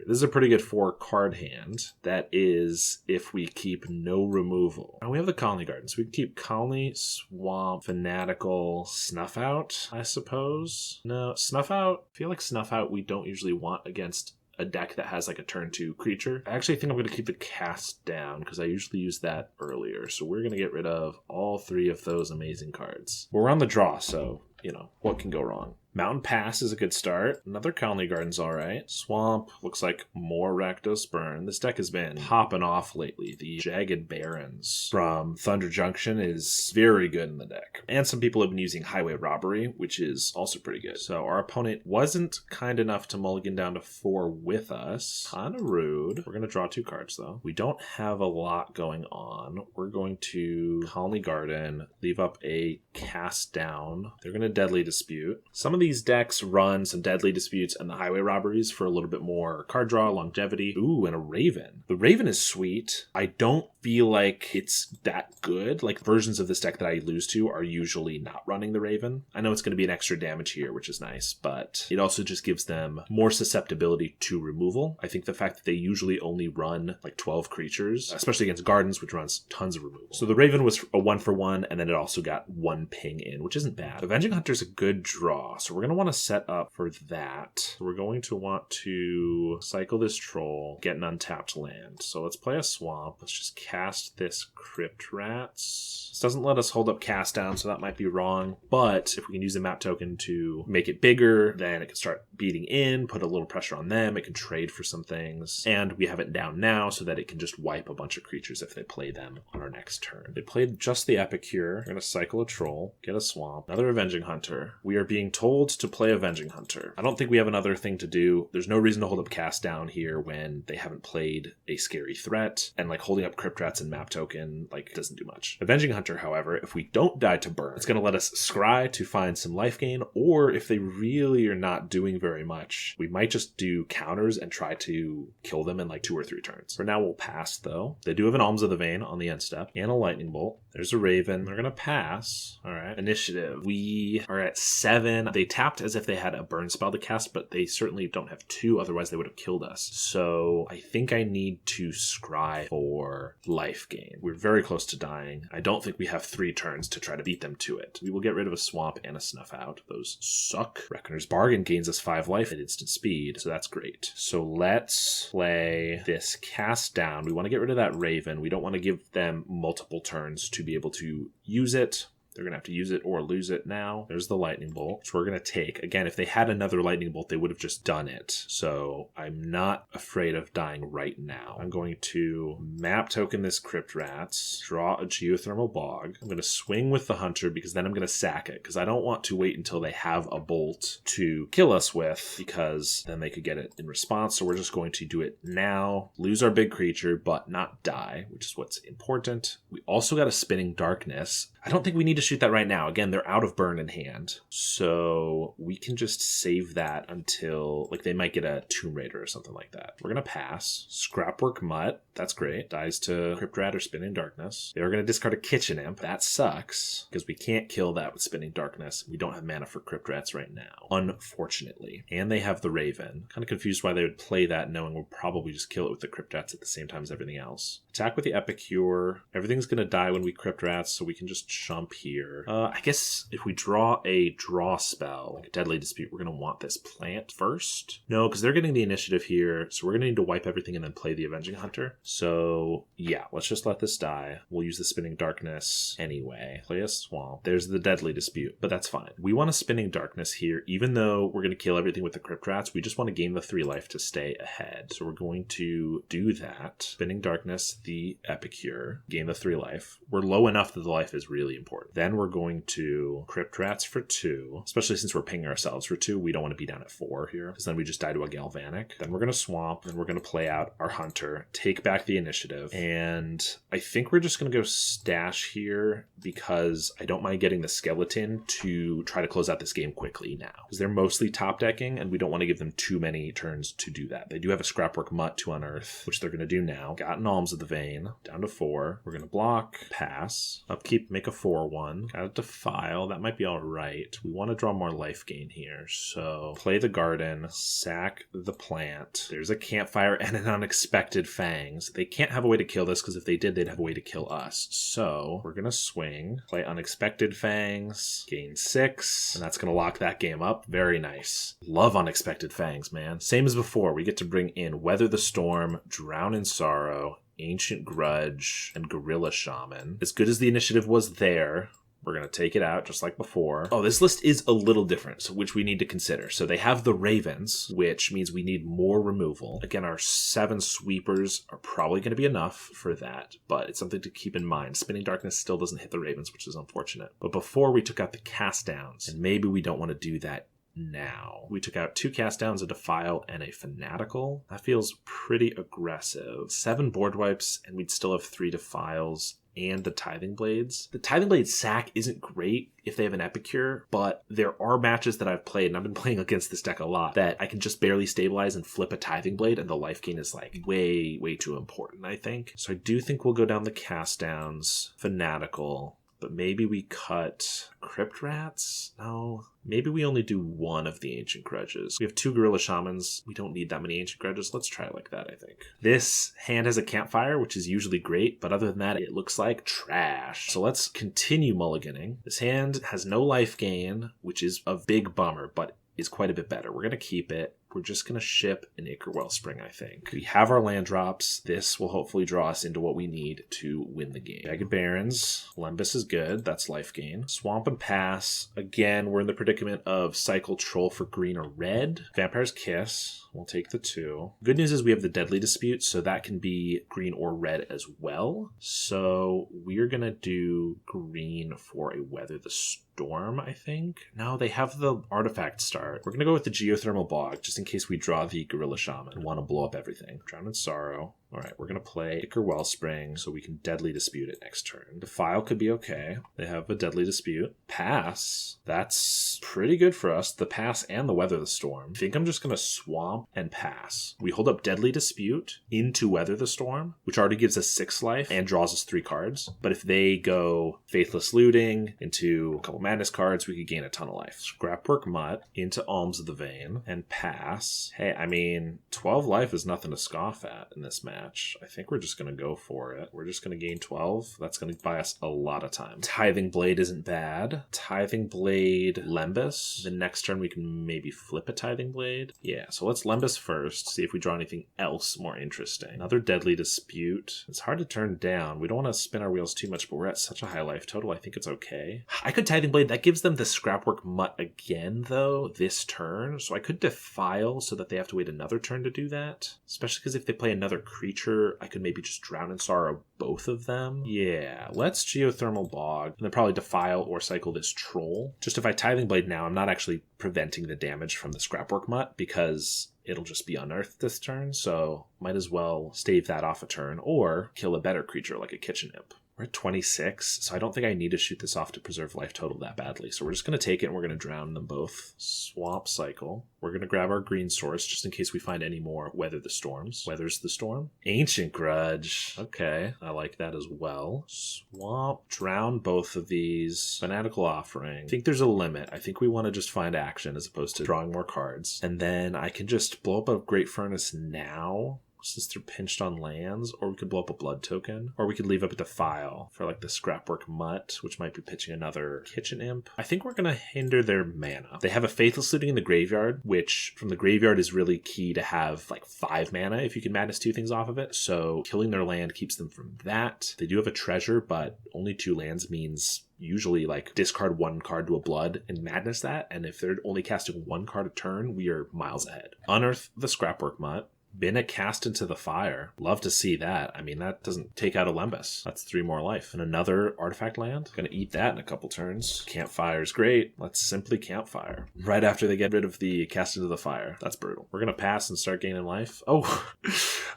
This is a pretty good 4-card hand. That is if we keep no removal. Now we have the Golgari Gardens. We can keep Colony, Swamp, Fanatical, Snuff Out, I suppose. No, Snuff Out. I feel like Snuff Out we don't usually want against a deck that has like a turn 2 creature. I actually think I'm going to keep the Cast Down because I usually use that earlier. So we're going to get rid of all 3 of those amazing cards. We're on the draw, so, you know, what can go wrong? Mountain Pass is a good start. Another Golgari Gardens, all right. Swamp looks like more Rakdos Burn. This deck has been popping off lately. The Jagged Barrens from Thunder Junction is very good in the deck. And some people have been using Highway Robbery, which is also pretty good. So our opponent wasn't kind enough to mulligan down to 4 with us. Kind of rude. We're going to draw 2 cards, though. We don't have a lot going on. We're going to Golgari Garden, leave up a Cast Down. They're going to Deadly Dispute. Some of these decks run some Deadly Disputes and the Highway Robberies for a little bit more card draw, longevity. Ooh, and a Raven. The Raven is sweet. I don't feel like it's that good. Like, versions of this deck that I lose to are usually not running the Raven. I know it's going to be an extra damage here, which is nice, but it also just gives them more susceptibility to removal. I think the fact that they usually only run like 12 creatures, especially against Gardens, which runs tons of removal. So the Raven was a 1-for-1, and then it also got 1 ping in, which isn't bad. Avenging Hunter's a good draw, so we're going to want to set up for that. We're going to want to cycle this Troll, get an untapped land. So let's play a Swamp. Let's just cast this Crypt Rats. This doesn't let us hold up Cast Down, so that might be wrong. But if we can use the map token to make it bigger, then it can start beating in, put a little pressure on them. It can trade for some things. And we have it down now so that it can just wipe a bunch of creatures if they play them on our next turn. They played just the Epicure. We're going to cycle a Troll, get a Swamp, another Avenging Hunter. We are being told to play Avenging Hunter. I don't think we have another thing to do. There's no reason to hold up Cast Down here when they haven't played a scary threat. And like holding up Crypt Rats and map token, like, doesn't do much. Avenging Hunter, however, if we don't die to burn, it's going to let us scry to find some life gain, or if they really are not doing very much, we might just do counters and try to kill them in like 2 or 3 turns. For now, we'll pass, though. They do have an Alms of the Vein on the end step, and a Lightning Bolt. There's a Raven. They're going to pass. All right. Initiative. We are at 7. They tapped as if they had a burn spell to cast, but they certainly don't have 2, otherwise they would have killed us. So I think I need to scry for life gain. We're very close to dying. I don't think we have 3 turns to try to beat them to it. We will get rid of a Swamp and a Snuff Out. Those suck. Reckoner's Bargain gains us 5 life at instant speed, so that's great. So let's play this Cast Down. We want to get rid of that Raven. We don't want to give them multiple turns to be able to use it. They're going to have to use it or lose it now. There's the lightning bolt, which we're going to take. Again, if they had another lightning bolt, they would have just done it. So I'm not afraid of dying right now. I'm going to map token this Crypt Rats, draw a Geothermal Bog. I'm going to swing with the Hunter because then I'm going to sack it because I don't want to wait until they have a bolt to kill us with because then they could get it in response. So we're just going to do it now, lose our big creature, but not die, which is what's important. We also got a Spinning Darkness. I don't think we need to shoot that right now. Again, they're out of burn in hand. So we can just save that until, like, they might get a Tomb Raider or something like that. We're going to pass. Scrapwork Mutt. That's great. Dies to Crypt Rat or Spinning Darkness. They are going to discard a Kitchen Imp. That sucks because we can't kill that with Spinning Darkness. We don't have mana for Crypt Rats right now, unfortunately. And they have the Raven. Kind of confused why they would play that knowing we'll probably just kill it with the Crypt Rats at the same time as everything else. Attack with the Epicure. Everything's going to die when we Crypt Rats, so we can just jump here. I guess if we draw a draw spell, like a Deadly Dispute, we're going to want this plant first. No, because they're getting the initiative here, so we're going to need to wipe everything and then play the Avenging Hunter. So yeah, let's just let this die. We'll use the Spinning Darkness anyway. Play a Swamp. There's the Deadly Dispute, but that's fine. We want a Spinning Darkness here, even though we're going to kill everything with the Crypt Rats. We just want to gain the 3 life to stay ahead. So we're going to do that. Spinning Darkness, the Epicure, gain the 3 life. We're low enough that the life is really important. Then we're going to Crypt Rats for 2, especially since we're pinging ourselves for 2. We don't want to be down at 4 here, because then we just die to a Galvanic. Then we're going to Swamp, and we're going to play out our Hunter, take back the initiative, and I think we're just going to go Stash here, because I don't mind getting the Skeleton to try to close out this game quickly now, because they're mostly top decking, and we don't want to give them too many turns to do that. They do have a Scrapwork Mutt to unearth, which they're going to do now. Got an Alms of the Vein, down to 4. We're going to block, pass, upkeep, make a 4/1. Got a Defile, that might be alright. We want to draw more life gain here, so play the Garden, sack the plant. There's a Campfire and an Unexpected Fangs. They can't have a way to kill this, because if they did, they'd have a way to kill us. So we're going to swing, play Unexpected Fangs, gain 6, and that's going to lock that game up. Very nice. Love Unexpected Fangs, man. Same as before, we get to bring in Weather the Storm, Drown in Sorrow, Ancient Grudge, and Gorilla Shaman. As good as the initiative was there, we're going to take it out just like before. Oh, this list is a little different, so which we need to consider. So they have the Ravens, which means we need more removal. Again, our 7 sweepers are probably going to be enough for that, but it's something to keep in mind. Spinning Darkness still doesn't hit the Ravens, which is unfortunate. But before we took out the Cast Downs, and maybe we don't want to do that now. We took out 2 Cast Downs, a Defile, and a Fanatical. That feels pretty aggressive. 7 board wipes, and we'd still have 3 Defiles and the Tithing Blades. The Tithing Blade sack isn't great if they have an Epicure, but there are matches that I've played, and I've been playing against this deck a lot, that I can just barely stabilize and flip a Tithing Blade, and the life gain is like way, way too important, I think. So I do think we'll go down the Cast Downs, Fanatical, but maybe we cut Crypt Rats? No. Maybe we only do 1 of the Ancient Grudges. We have 2 Gorilla Shamans. We don't need that many Ancient Grudges. Let's try it like that, I think. This hand has a Campfire, which is usually great, but other than that, it looks like trash. So let's continue mulliganing. This hand has no life gain, which is a big bummer, but is quite a bit better. We're going to keep it. We're just going to ship an Acre Wellspring, I think. We have our land drops. This will hopefully draw us into what we need to win the game. Jagged Barrens. Lembas is good. That's life gain. Swamp and Pass. Again, we're in the predicament of cycle Troll for green or red. Vampire's Kiss. We'll take the 2. Good news is we have the Deadly Dispute, so that can be green or red as well. So we're going to do green for a Weather the Storm, I think. No, they have the Artifact start. We're going to go with the Geothermal Bog, just in case we draw the Gorilla Shaman and want to blow up everything. Drown in Sorrow. All right, we're going to play Ichor Wellspring so we can Deadly Dispute it next turn. Defile could be okay. They have a Deadly Dispute. Pass. That's pretty good for us. The Pass and the Weather the Storm. I think I'm just going to Swamp and Pass. We hold up Deadly Dispute into Weather the Storm, which already gives us 6 life and draws us 3 cards. But if they go Faithless Looting into a couple Madness cards, we could gain a ton of life. Scrapwork Mutt into Alms of the Vein and Pass. Hey, I mean, 12 life is nothing to scoff at in this match. match. I think we're just going to go for it. We're just going to gain 12. That's going to buy us a lot of time. Tithing Blade isn't bad. Tithing Blade, Lembas. The next turn we can maybe flip a Tithing Blade. Yeah, so let's Lembas first, see if we draw anything else more interesting. Another Deadly Dispute. It's hard to turn down. We don't want to spin our wheels too much, but we're at such a high life total. I think it's okay. I could Tithing Blade. That gives them the Scrapwork Mutt again, though, this turn. So I could Defile so that they have to wait another turn to do that. Especially because if they play another creature, I could maybe just Drown in Sorrow both of them. Yeah, let's Geothermal Bog. And then probably Defile or cycle this Troll. Just if I Tithing Blade now, I'm not actually preventing the damage from the Scrapwork Mutt because it'll just be unearthed this turn, so might as well stave that off a turn or kill a better creature like a Kitchen Imp. We're at 26, so I don't think I need to shoot this off to preserve life total that badly. So we're just going to take it and we're going to drown them both. Swamp Cycle. We're going to grab our green source just in case we find any more Weather the Storms. Weathers the Storm. Ancient Grudge. Okay, I like that as well. Swamp. Drown both of these. Fanatical Offering. I think there's a limit. I think we want to just find action as opposed to drawing more cards. And then I can just blow up a Great Furnace now, since they're pinched on lands, or we could blow up a blood token, or we could leave up a Defile for like the Scrapwork Mutt, which might be pitching another Kitchen Imp. I think we're going to hinder their mana. They have a Faithless Looting in the graveyard, which from the graveyard is really key to have like 5 mana if you can Madness 2 things off of it, so killing their land keeps them from that. They do have a treasure, but only 2 lands means usually like discard 1 card to a blood and Madness that, and if they're only casting 1 card a turn, we are miles ahead. Unearth the Scrapwork Mutt. Been a Cast into the Fire. Love to see that. I mean, that doesn't take out a Lembas. That's 3 more life. And another artifact land. Gonna eat that in a couple turns. Campfire's great. Let's simply Campfire. Right after they get rid of the Cast into the Fire. That's brutal. We're gonna pass and start gaining life. Oh,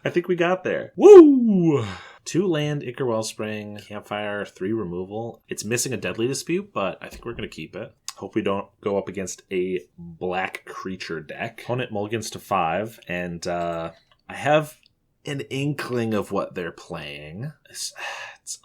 I think we got there. Woo! 2 land, Ichor Wellspring, Campfire, 3 removal. It's missing a Deadly Dispute, but I think we're gonna keep it. Hope we don't go up against a black creature deck. Opponent mulligans to 5, and I have an inkling of what they're playing. It's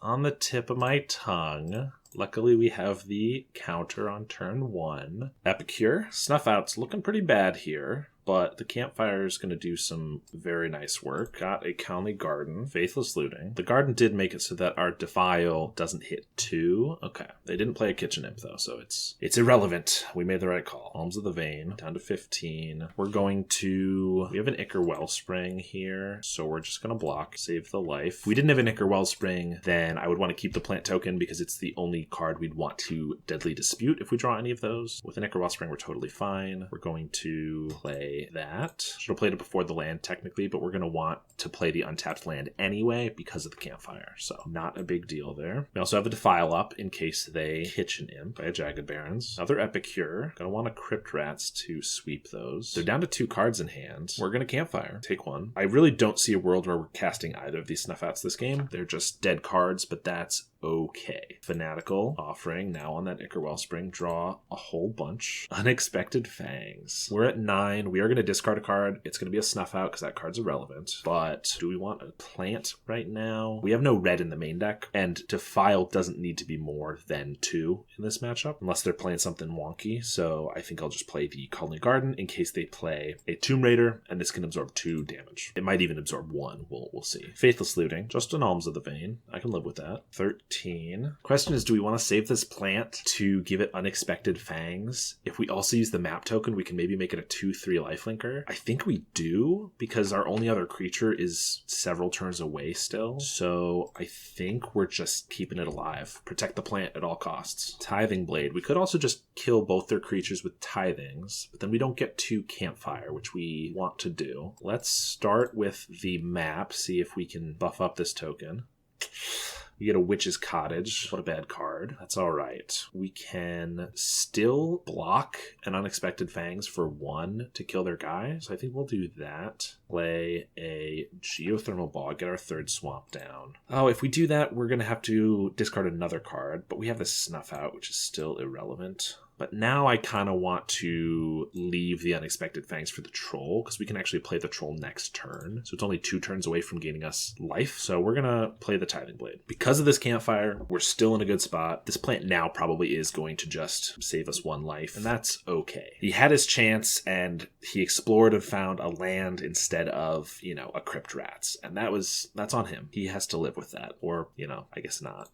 on the tip of my tongue. Luckily, we have the counter on turn 1. Epicure. Snuff Out's looking pretty bad here, but the Campfire is going to do some very nice work. Got a Golgari Garden. Faithless Looting. The Garden did make it so that our Defile doesn't hit 2. Okay. They didn't play a Kitchen Imp, though, so it's irrelevant. We made the right call. Alms of the Vein. Down to 15. We're going to... We have an Ichor Wellspring here, so we're just going to block. Save the life. If we didn't have an Ichor Wellspring, then I would want to keep the plant token because it's the only card we'd want to Deadly Dispute if we draw any of those. With an Ichor Wellspring, we're totally fine. We're going to play that. Should have played it before the land technically, but we're going to want to play the untapped land anyway because of the Campfire, so not a big deal there. We also have a Defile up in case they Kitchen Imp by a Jagged Barrens. Another Epicure. Going to want a Crypt Rats to sweep those. They're down to 2 cards in hand. We're going to Campfire. Take 1. I really don't see a world where we're casting either of these Snuff Outs this game. They're just dead cards, but that's okay. Fanatical Offering now on that Ichor Wellspring. Draw a whole bunch. Unexpected Fangs. We're at 9. We are going to discard a card. It's going to be a Snuff Out because that card's irrelevant. But do we want a plant right now? We have no red in the main deck, and Defile doesn't need to be more than 2 in this matchup unless they're playing something wonky. So I think I'll just play the Golgari Garden in case they play a Tomb Raider, and this can absorb 2 damage. It might even absorb 1. We'll see. Faithless Looting. Just an Alms of the Vein. I can live with that. 13. Question is, do we want to save this plant to give it Unexpected Fangs? If we also use the map token, we can maybe make it a 2/3 lifelinker. I think we do, because our only other creature is several turns away still. So I think we're just keeping it alive. Protect the plant at all costs. Tithing Blade. We could also just kill both their creatures with Tithings, but then we don't get 2 Campfire, which we want to do. Let's start with the map, see if we can buff up this token. We get a Witch's Cottage. What a bad card. That's all right. We can still block an Unexpected Fangs for 1 to kill their guy. So I think we'll do that. Play a Geothermal Bog. Get our 3rd swamp down. Oh, if we do that, we're going to have to discard another card. But we have this Snuff Out, which is still irrelevant. But now I kind of want to leave the Unexpected Fangs for the Troll, because we can actually play the Troll next turn. So it's only 2 turns away from gaining us life. So we're going to play the Tithing Blade. Because of this Campfire, we're still in a good spot. This plant now probably is going to just save us 1 life, and that's okay. He had his chance, and he explored and found a land instead of, you know, a Crypt Rats. And that's on him. He has to live with that. Or, you know, I guess not.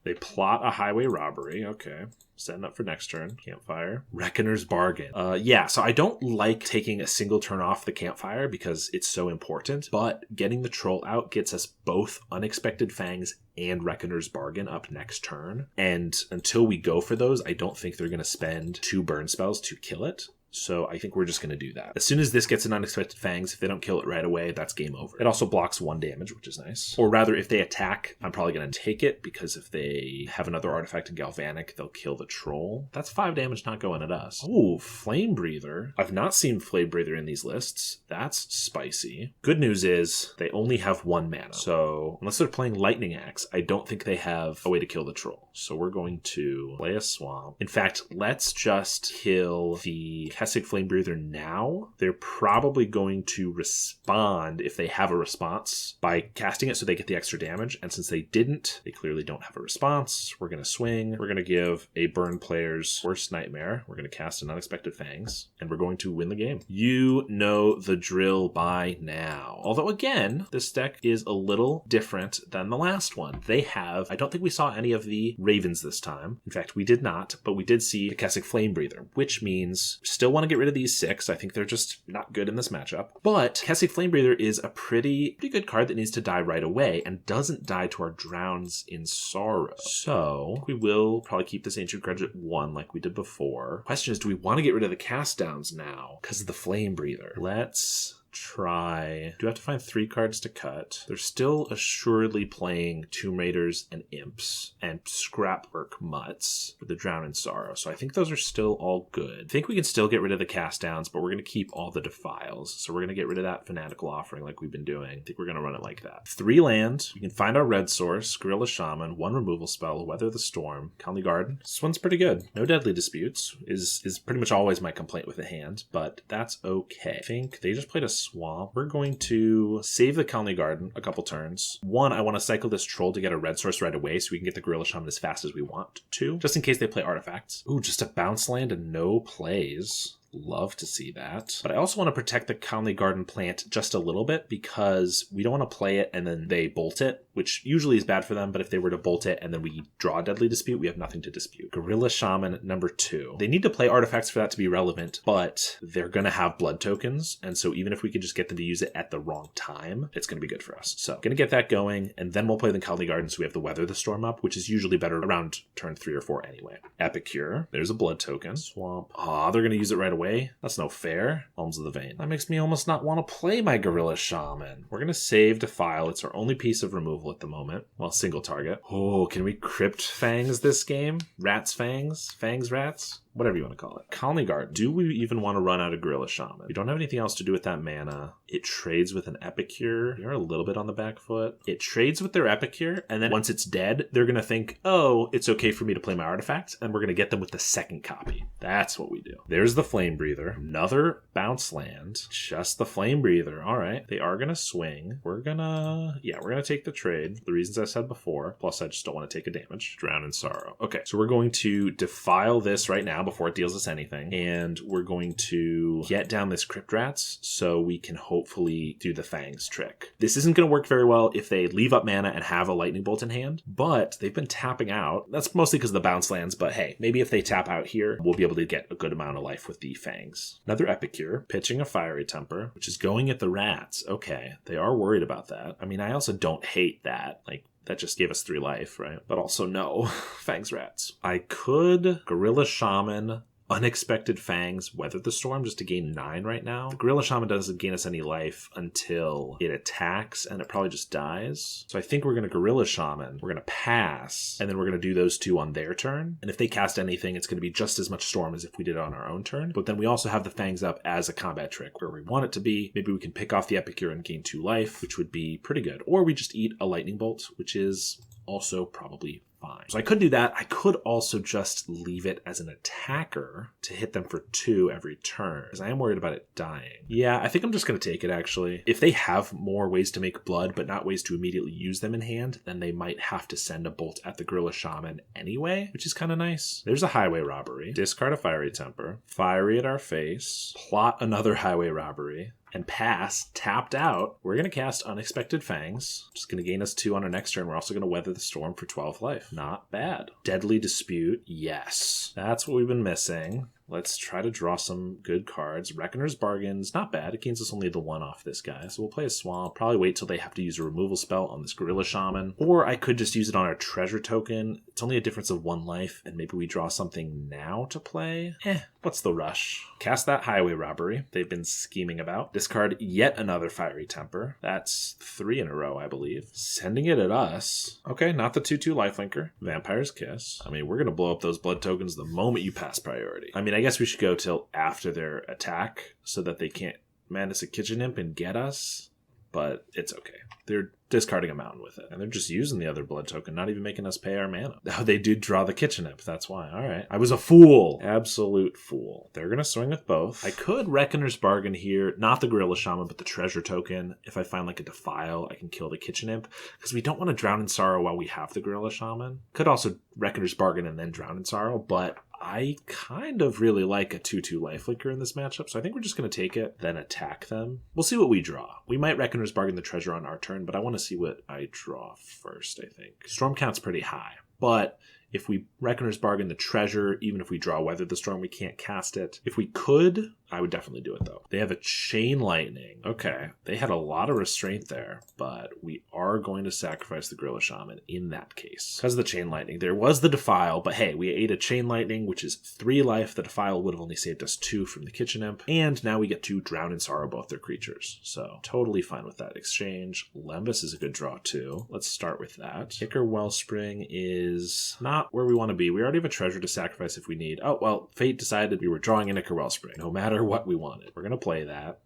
They plot a highway robbery. Okay. Setting up for next turn. Campfire. Reckoner's Bargain. Yeah, so I don't like taking a single turn off the Campfire because it's so important, but getting the Troll out gets us both Unexpected Fangs and Reckoner's Bargain up next turn. And until we go for those, I don't think they're going to spend 2 burn spells to kill it. So I think we're just going to do that. As soon as this gets an Unexpected Fangs, if they don't kill it right away, that's game over. It also blocks 1 damage, which is nice. Or rather, if they attack, I'm probably going to take it, because if they have another artifact in Galvanic, they'll kill the Troll. That's 5 damage not going at us. Oh, Flame Breather. I've not seen Flame Breather in these lists. That's spicy. Good news is they only have 1 mana. So unless they're playing Lightning Axe, I don't think they have a way to kill the Troll. So we're going to play a Swamp. In fact, let's just kill the Kessig Flame Breather now. They're probably going to respond if they have a response by casting it so they get the extra damage. And since they didn't, they clearly don't have a response. We're going to swing. We're going to give a burn player's worst nightmare. We're going to cast an Unexpected Fangs, and we're going to win the game. You know the drill by now. Although again, this deck is a little different than the last one. They have, I don't think we saw any of the Ravens this time. In fact, we did not, but we did see the Kessig Flame Breather, which means still want to get rid of these 6. I think they're just not good in this matchup. But Kessig Flame Breather is a pretty good card that needs to die right away and doesn't die to our Drowns in Sorrow. So we will probably keep this Ancient Grudge at 1 like we did before. Question is, do we want to get rid of the Cast Downs now because of the Flame Breather? Let's try. Do I have to find 3 cards to cut? They're still assuredly playing Tomb Raiders and Imps and Scrapwork Mutts for the Drown in Sorrow. So I think those are still all good. I think we can still get rid of the Cast Downs, but we're going to keep all the Defiles. So we're going to get rid of that Fanatical Offering like we've been doing. I think we're going to run it like that. 3 lands. We can find our red source, Gorilla Shaman, 1 removal spell, Weather the Storm, Golgari Garden. This one's pretty good. No Deadly Disputes is pretty much always my complaint with the hand, but that's okay. I think they just played a Swamp. We're going to save the Golgari Garden a couple turns. 1, I want to cycle this Troll to get a red source right away so we can get the Gorilla Shaman as fast as we want to, just in case they play artifacts. Ooh, just a bounce land and no plays. Love to see that. But I also want to protect the Golgari Garden plant just a little bit because we don't want to play it and then they bolt it, which usually is bad for them. But if they were to bolt it and then we draw a Deadly Dispute, we have nothing to dispute. Gorilla Shaman number 2. They need to play artifacts for that to be relevant, but they're going to have blood tokens. And so even if we could just get them to use it at the wrong time, it's going to be good for us. So going to get that going, and then we'll play the Golgari Garden so we have the Weather the Storm up, which is usually better around turn 3 or 4 anyway. Epicure. There's a blood token. Swamp. Aw, they're going to use it right away. That's no fair. Alms of the Vein. That makes me almost not want to play my Gorilla Shaman. We're going to save Defile. It's our only piece of removal at the moment. Well, single target. Oh, can we Crypt Fangs this game? Rats Fangs? Fangs Rats? Whatever you want to call it. Golgari Garden. Do we even want to run out of Gorilla Shaman? We don't have anything else to do with that mana. It trades with an Epicure. You're a little bit on the back foot. It trades with their Epicure, and then once it's dead, they're going to think, oh, it's okay for me to play my artifacts, and we're going to get them with the second copy. That's what we do. There's the Flame Breather. Another bounce land. Just the Flame Breather. All right. They are going to swing. We're going to take the trade. The reasons I said before. Plus, I just don't want to take a damage. Drown in Sorrow. Okay, so we're going to Defile this right now before it deals us anything, and we're going to get down this Crypt Rats so we can hopefully do the Fangs trick. This isn't going to work very well if they leave up mana and have a Lightning Bolt in hand, but they've been tapping out. That's mostly because of the bounce lands, but hey, maybe if they tap out here, we'll be able to get a good amount of life with the Fangs. Another Epicure, pitching a Fiery Temper, which is going at the Rats. Okay, they are worried about that. I mean, I also don't hate that. Like, that just gave us 3 life, right? But also no. Fangs Rats. I could Gorilla Shaman, Unexpected Fangs, Weather the Storm just to gain 9 right now. The Gorilla Shaman doesn't gain us any life until it attacks, and it probably just dies. So I think we're going to Gorilla Shaman, we're going to pass, and then we're going to do those 2 on their turn. And if they cast anything, it's going to be just as much Storm as if we did it on our own turn. But then we also have the Fangs up as a combat trick where we want it to be. Maybe we can pick off the Epicure and gain 2 life, which would be pretty good. Or we just eat a Lightning Bolt, which is also probably fine. So I could do that. I could also just leave it as an attacker to hit them for 2 every turn, because I am worried about it dying. Yeah, I think I'm just going to take it, actually. If they have more ways to make blood, but not ways to immediately use them in hand, then they might have to send a bolt at the Gorilla Shaman anyway, which is kind of nice. There's a Highway Robbery. Discard a Fiery Temper. Fiery at our face. Plot another Highway Robbery. And pass, tapped out. We're going to cast Unexpected Fangs. Just going to gain us 2 on our next turn. We're also going to Weather the Storm for 12 life. Not bad. Deadly Dispute. Yes. That's what we've been missing. Let's try to draw some good cards. Reckoner's Bargain's not bad. It gains us only the 1 off this guy. So we'll play a Swamp. Probably wait till they have to use a removal spell on this Gorilla Shaman. Or I could just use it on our treasure token. It's only a difference of 1 life, and maybe we draw something now to play. What's the rush? Cast that Highway Robbery they've been scheming about. Discard yet another Fiery Temper. That's 3 in a row, I believe. Sending it at us. Okay, not the 2/2 Lifelinker. Vampire's Kiss. I mean, we're going to blow up those blood tokens the moment you pass priority. I mean, I guess we should go till after their attack so that they can't Madness a Kitchen Imp and get us, but it's okay. They're discarding a mountain with it, and they're just using the other blood token, not even making us pay our mana. Oh, they do draw the Kitchen Imp, that's why. All right. I was a fool. Absolute fool. They're going to swing with both. I could Reckoner's Bargain here, not the Gorilla Shaman, but the treasure token. If I find like a Defile, I can kill the Kitchen Imp, because we don't want to Drown in Sorrow while we have the Gorilla Shaman. Could also Reckoner's Bargain and then Drown in Sorrow, but I kind of really like a 2/2 Lifelinker in this matchup, so I think we're just going to take it, then attack them. We'll see what we draw. We might Reckoner's Bargain the treasure on our turn, but I want to see what I draw first, I think. Storm count's pretty high, but if we Reckoner's Bargain the treasure, even if we draw Weather the Storm, we can't cast it. If we could, I would definitely do it, though. They have a Chain Lightning. Okay, they had a lot of restraint there, but we are going to sacrifice the Gorilla Shaman in that case. Because of the Chain Lightning. There was the Defile, but hey, we ate a Chain Lightning, which is 3 life. The Defile would have only saved us 2 from the Kitchen Imp, and now we get to Drown in Sorrow both their creatures. So, totally fine with that exchange. Lembas is a good draw, too. Let's start with that. Ichor Wellspring is not where we want to be. We already have a treasure to sacrifice if we need. Oh, well, Fate decided we were drawing an Ichor Wellspring, no matter what we wanted. We're going to play that.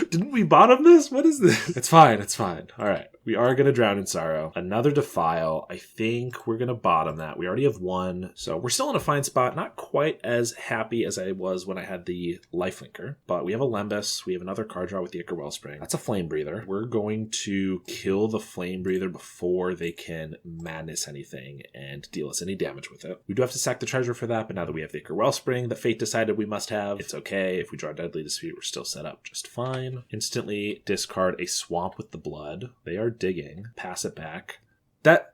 Didn't we bottom this? What is this? It's fine. It's fine. All right. We are going to Drown in Sorrow. Another Defile. I think we're going to bottom that. We already have 1. So we're still in a fine spot. Not quite as happy as I was when I had the Lifelinker. But we have a Lembas. We have another card draw with the Ichor Wellspring. That's a Flame Breather. We're going to kill the Flame Breather before they can Madness anything and deal us any damage with it. We do have to sack the treasure for that, but now that we have the Ichor Wellspring that Fate decided we must have, it's okay. If we draw Deadly Dispute, we're still set up just fine. Instantly discard a Swamp with the blood. They are digging. Pass it back. That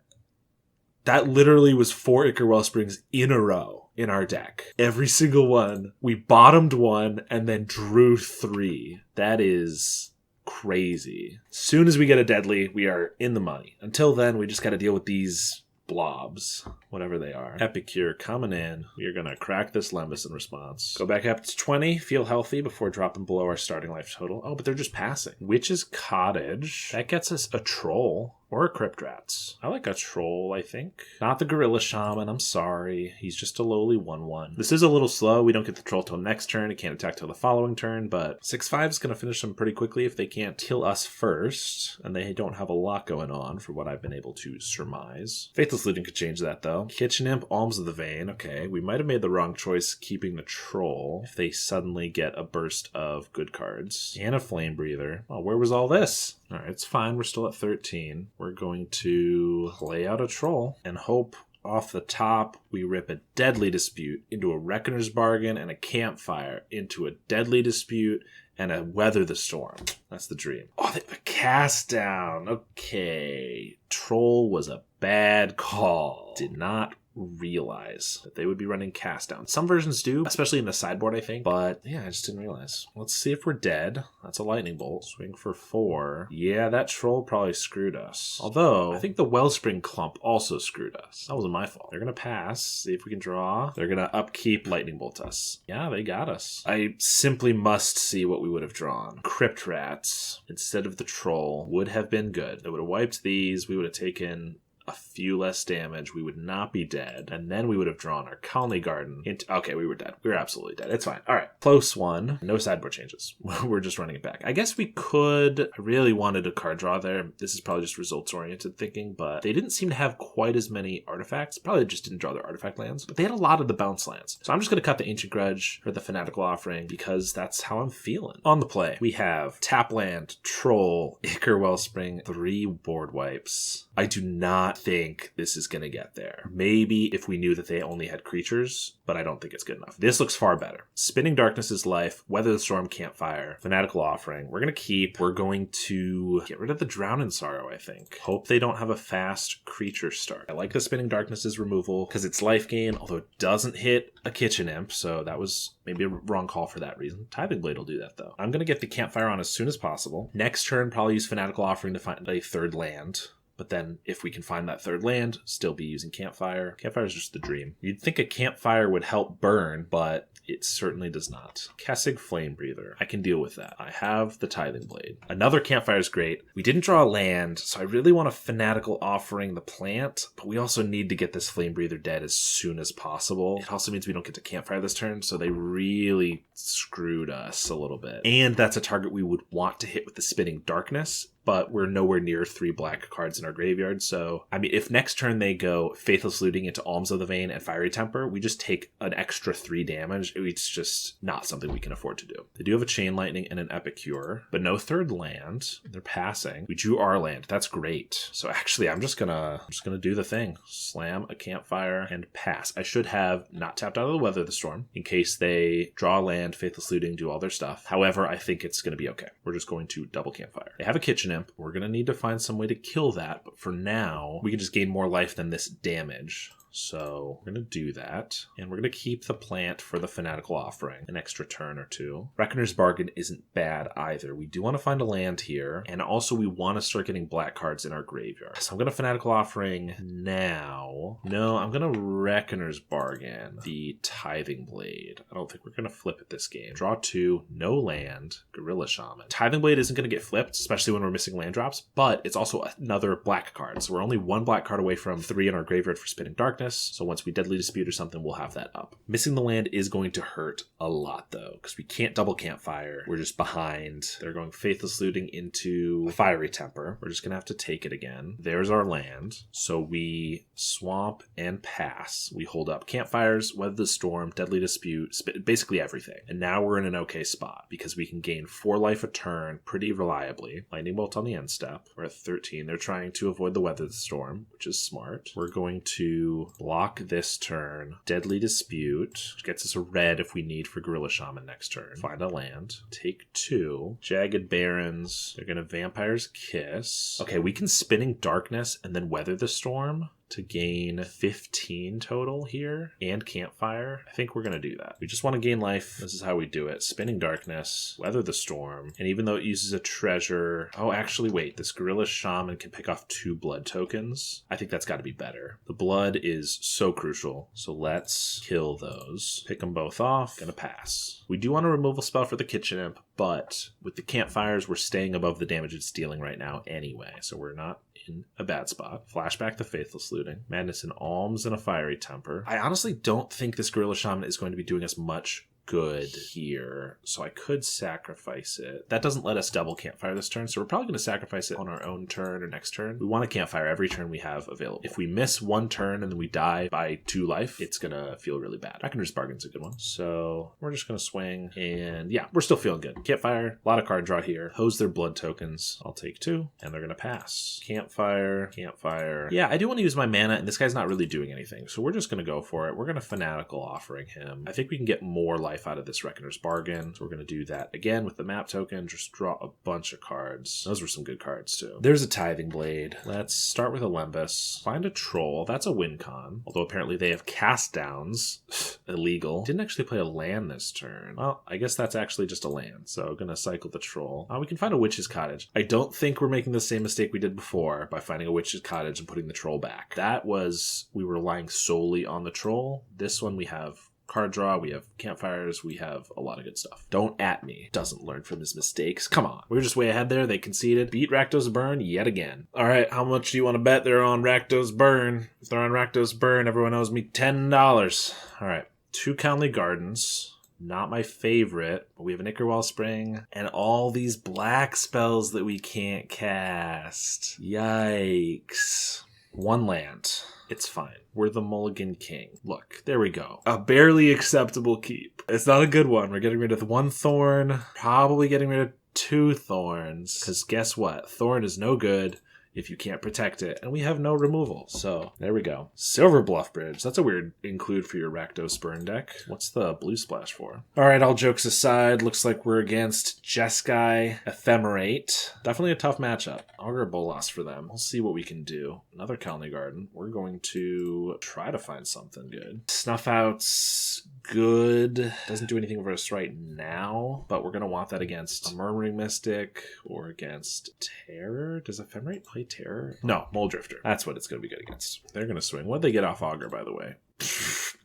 literally was 4 Ichor Wellsprings in a row in our deck. Every single one. We bottomed 1 and then drew 3. That is crazy. As soon as we get a Deadly, we are in the money. Until then, we just got to deal with these blobs, whatever they are. Epicure coming in. We are going to crack this Lembas in response. Go back up to 20. Feel healthy before dropping below our starting life total. Oh, but they're just passing. Witch's Cottage. That gets us a Troll. Or a Crypt Rats. I like a Troll, I think. Not the Gorilla Shaman, I'm sorry. He's just a lowly 1/1. This is a little slow. We don't get the Troll till next turn. It can't attack till the following turn, but 6/5 is going to finish them pretty quickly if they can't kill us first, and they don't have a lot going on for what I've been able to surmise. Faithless Looting could change that, though. Kitchen Imp, Alms of the Vein. Okay, we might have made the wrong choice keeping the Troll if they suddenly get a burst of good cards. And a Flame Breather. Oh, where was all this? All right, it's fine. We're still at 13. We're going to lay out a Troll and hope off the top we rip a Deadly Dispute into a Reckoner's Bargain and a Campfire into a Deadly Dispute and a Weather the Storm. That's the dream. Oh, they have a Cast Down. Okay. Troll was a bad call. Did not realize that they would be running Cast Down. Some versions do, especially in the sideboard, I think. But yeah, I just didn't realize. Let's see if we're dead. That's a Lightning Bolt. Swing for 4. Yeah, that Troll probably screwed us. Although, I think the Wellspring Clump also screwed us. That wasn't my fault. They're going to pass. See if we can draw. They're going to upkeep Lightning Bolt us. Yeah, they got us. I simply must see what we would have drawn. Crypt Rats instead of the Troll would have been good. They would have wiped these. We would have taken a few less damage, we would not be dead, and then we would have drawn our Golgari Garden into... Okay, we were dead. We were absolutely dead. It's fine. All right, close one. No sideboard changes. We're just running it back. I guess we could... I really wanted a card draw there. This is probably just results-oriented thinking, but they didn't seem to have quite as many artifacts. Probably just didn't draw their artifact lands, but they had a lot of the bounce lands. So I'm just going to cut the Ancient Grudge for the Fanatical Offering because that's how I'm feeling. On the play, we have tap land, Troll, Ichor Wellspring, 3 board wipes. I do not think this is going to get there. Maybe if we knew that they only had creatures, but I don't think it's good enough. This looks far better. Spinning Darkness is life, Weather the Storm, Campfire, Fanatical Offering. We're going to keep. We're going to get rid of the Drown in Sorrow, I think. Hope they don't have a fast creature start. I like the Spinning Darkness's removal because it's life gain, although it doesn't hit a Kitchen Imp, so that was maybe a wrong call for that reason. Tithing Blade will do that, though. I'm going to get the Campfire on as soon as possible. Next turn, probably use Fanatical Offering to find a third land. But then if we can find that third land, still be using Campfire. Campfire is just the dream. You'd think a Campfire would help burn, but it certainly does not. Kessig Flame Breather. I can deal with that. I have the Tithing Blade. Another Campfire is great. We didn't draw a land, so I really want a Fanatical Offering the plant, but we also need to get this Flame Breather dead as soon as possible. It also means we don't get to Campfire this turn, so they really screwed us a little bit. And that's a target we would want to hit with the Spinning Darkness, but we're nowhere near 3 black cards in our graveyard. So, I mean, if next turn they go Faithless Looting into Alms of the Vein and Fiery Temper, we just take an extra 3 damage. It's just not something we can afford to do. They do have a Chain Lightning and an Epicure, but no third land. They're passing. We drew our land. That's great. So actually, I'm just gonna do the thing. Slam a Campfire and pass. I should have not tapped out of the Weather the Storm in case they draw a land, Faithless Looting, do all their stuff. However, I think it's going to be okay. We're just going to double Campfire. They have a Kitchen Imp. We're going to need to find some way to kill that, but for now, we can just gain more life than this damage. So we're going to do that, and we're going to keep the plant for the Fanatical Offering, an extra turn or 2. Reckoner's Bargain isn't bad either. We do want to find a land here, and also we want to start getting black cards in our graveyard. So I'm going to Fanatical Offering now. No, I'm going to Reckoner's Bargain, the Tithing Blade. I don't think we're going to flip it this game. Draw 2, no land, Gorilla Shaman. Tithing Blade isn't going to get flipped, especially when we're missing land drops, but it's also another black card. So we're only 1 black card away from 3 in our graveyard for Spinning Darkness. So once we Deadly Dispute or something, we'll have that up. Missing the land is going to hurt a lot, though, because we can't double Campfire. We're just behind. They're going Faithless Looting into Fiery Temper. We're just going to have to take it again. There's our land. So we swamp and pass. We hold up Campfires, Weather the Storm, Deadly Dispute, basically everything. And now we're in an okay spot because we can gain 4 life a turn pretty reliably. Lightning Bolt on the end step. We're at 13. They're trying to avoid the Weather the Storm, which is smart. We're going to block this turn. Deadly Dispute, which gets us a red if we need for Gorilla Shaman next turn. Find a land. Take 2. Jagged Barrens. They're going to Vampire's Kiss. Okay, we can Spinning Darkness and then Weather the Storm to gain 15 total here and Campfire. I think we're going to do that. We just want to gain life. This is how we do it. Spinning Darkness, Weather the Storm, and even though it uses a treasure... Oh, actually, wait. This Gorilla Shaman can pick off 2 blood tokens. I think that's got to be better. The blood is so crucial, so let's kill those. Pick them both off. Gonna pass. We do want a removal spell for the Kitchen Imp, but with the Campfires, we're staying above the damage it's dealing right now anyway, so we're not in a bad spot. Flashback the Faithless Looting. Madness and Alms and a Fiery Temper. I honestly don't think this Gorilla Shaman is going to be doing us much good here, so I could sacrifice it. That doesn't let us double Campfire this turn, so we're probably going to sacrifice it on our own turn or next turn. We want to Campfire every turn we have available. If we miss 1 turn and then we die by 2 life, it's going to feel really bad. Reckoner's Bargain's a good one. So we're just going to swing, and yeah, we're still feeling good. Campfire, a lot of card draw here. Hose their blood tokens. I'll take 2, and they're going to pass. Campfire, Campfire. Yeah, I do want to use my mana, and this guy's not really doing anything, so we're just going to go for it. We're going to Fanatical Offering him. I think we can get more life out of this Reckoner's Bargain. So we're going to do that again with the map token. Just draw a bunch of cards. Those were some good cards too. There's a Tithing Blade. Let's start with Olympus. Find a Troll. That's a win con. Although apparently they have cast downs. Illegal. Didn't actually play a land this turn. Well, I guess that's actually just a land. So going to cycle the Troll. We can find a Witch's Cottage. I don't think we're making the same mistake we did before by finding a Witch's Cottage and putting the Troll back. That was, we were relying solely on the Troll. This one we have card draw, we have campfires, we have a lot of good stuff. Don't at me. Doesn't learn from his mistakes. Come on. We were just way ahead there. They conceded. Beat Rakdos Burn yet again. All right, how much do you want to bet they're on Rakdos Burn? If they're on Rakdos Burn, everyone owes me $10. All right, 2 Golgari Gardens. Not my favorite, but we have an Ichor Wellspring and all these black spells that we can't cast. Yikes. 1 land. It's fine. We're the Mulligan King. Look, there we go. A barely acceptable keep. It's not a good one. We're getting rid of 1 Thorn, probably getting rid of 2 Thorns, because guess what? Thorn is no good if you can't protect it, and we have no removal. So there we go. Silver Bluff Bridge. That's a weird include for your Rakdos Burn deck. What's the blue splash for? All right, all jokes aside, looks like we're against Jeskai Ephemerate. Definitely a tough matchup. Augur Bolas for them. We'll see what we can do. Another Golgari Garden. We're going to try to find something good. Snuff Out's good. Doesn't do anything for us right now, but we're going to want that against a Murmuring Mystic or against Terror. Does Ephemerate play Terror? No, Mole Drifter. That's what it's going to be good against. They're going to swing. What'd they get off Augur, by the way?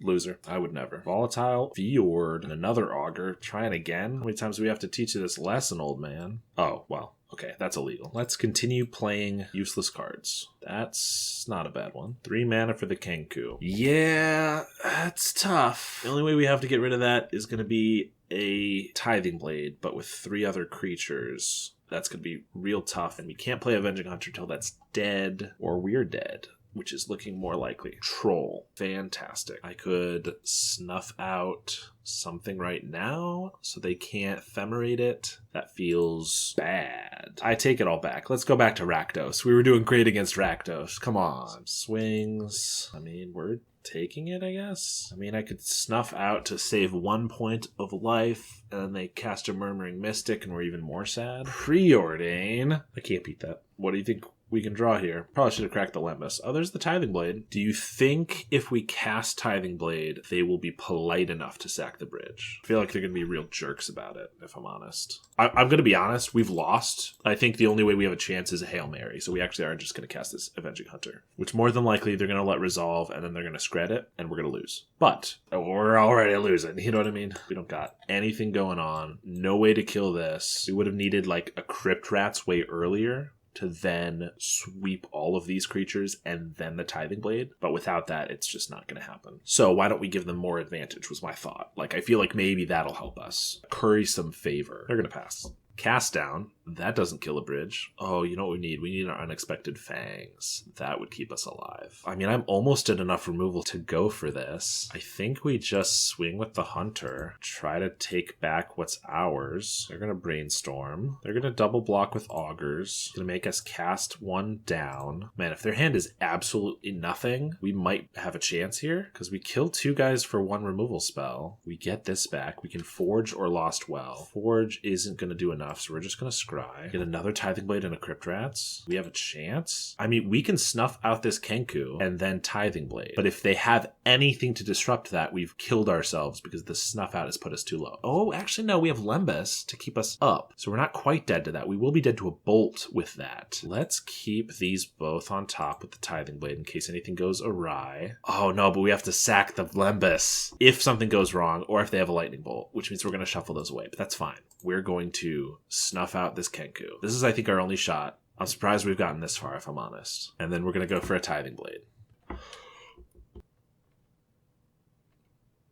Loser. I would never. Volatile, Fjord, and another Augur. Trying again? How many times do we have to teach you this lesson, old man? Oh, well. Okay, that's illegal. Let's continue playing useless cards. That's not a bad one. 3 mana for the Kenku. Yeah, that's tough. The only way we have to get rid of that is going to be a Tithing Blade, but with 3 other creatures. That's going to be real tough, and we can't play Avenging Hunter till that's dead, or we're dead, which is looking more likely. Troll. Fantastic. I could snuff out something right now so they can't ephemerate it. That feels bad. I take it all back. Let's go back to Rakdos. We were doing great against Rakdos. Come on. Swings. I mean, we're taking it, I guess. I mean, I could snuff out to save 1 point of life, and then they cast a Murmuring Mystic, and we're even more sad. Preordain. I can't beat that. What do you think we can draw here? Probably should have cracked the Lembas. Oh, there's the Tithing Blade. Do you think if we cast Tithing Blade, they will be polite enough to sack the bridge? I feel like they're going to be real jerks about it, if I'm honest. I'm going to be honest. We've lost. I think the only way we have a chance is a Hail Mary, so we actually are just going to cast this Avenging Hunter, which more than likely they're going to let resolve, and then they're going to scred it, and we're going to lose. But we're already losing. You know what I mean? We don't got anything going on. No way to kill this. We would have needed like a Crypt Rats way earlier to then sweep all of these creatures and then the Tithing Blade. But without that, it's just not going to happen. So why don't we give them more advantage was my thought. Like, I feel like maybe that'll help us. Curry some favor. They're going to pass. Cast down. That doesn't kill a bridge. Oh, you know what we need? We need our Unexpected Fangs. That would keep us alive. I mean, I'm almost at enough removal to go for this. I think we just swing with the Hunter. Try to take back what's ours. They're going to Brainstorm. They're going to double block with Augurs. Going to make us cast 1 down. Man, if their hand is absolutely nothing, we might have a chance here. Because we kill 2 guys for 1 removal spell. We get this back. We can Forge or Lost Well. Forge isn't going to do enough, so we're just going to scry. Get another Tithing Blade and a Crypt Rats. We have a chance. I mean, we can snuff out this Kenku and then Tithing Blade. But if they have anything to disrupt that, we've killed ourselves because the snuff out has put us too low. Oh, actually, no, we have Lembas to keep us up. So we're not quite dead to that. We will be dead to a Bolt with that. Let's keep these both on top with the Tithing Blade in case anything goes awry. Oh, no, but we have to sack the Lembas if something goes wrong or if they have a Lightning Bolt, which means we're going to shuffle those away. But that's fine. We're going to snuff out this Kenku. This is, I think, our only shot. I'm surprised we've gotten this far, if I'm honest. And then we're going to go for a Tithing Blade.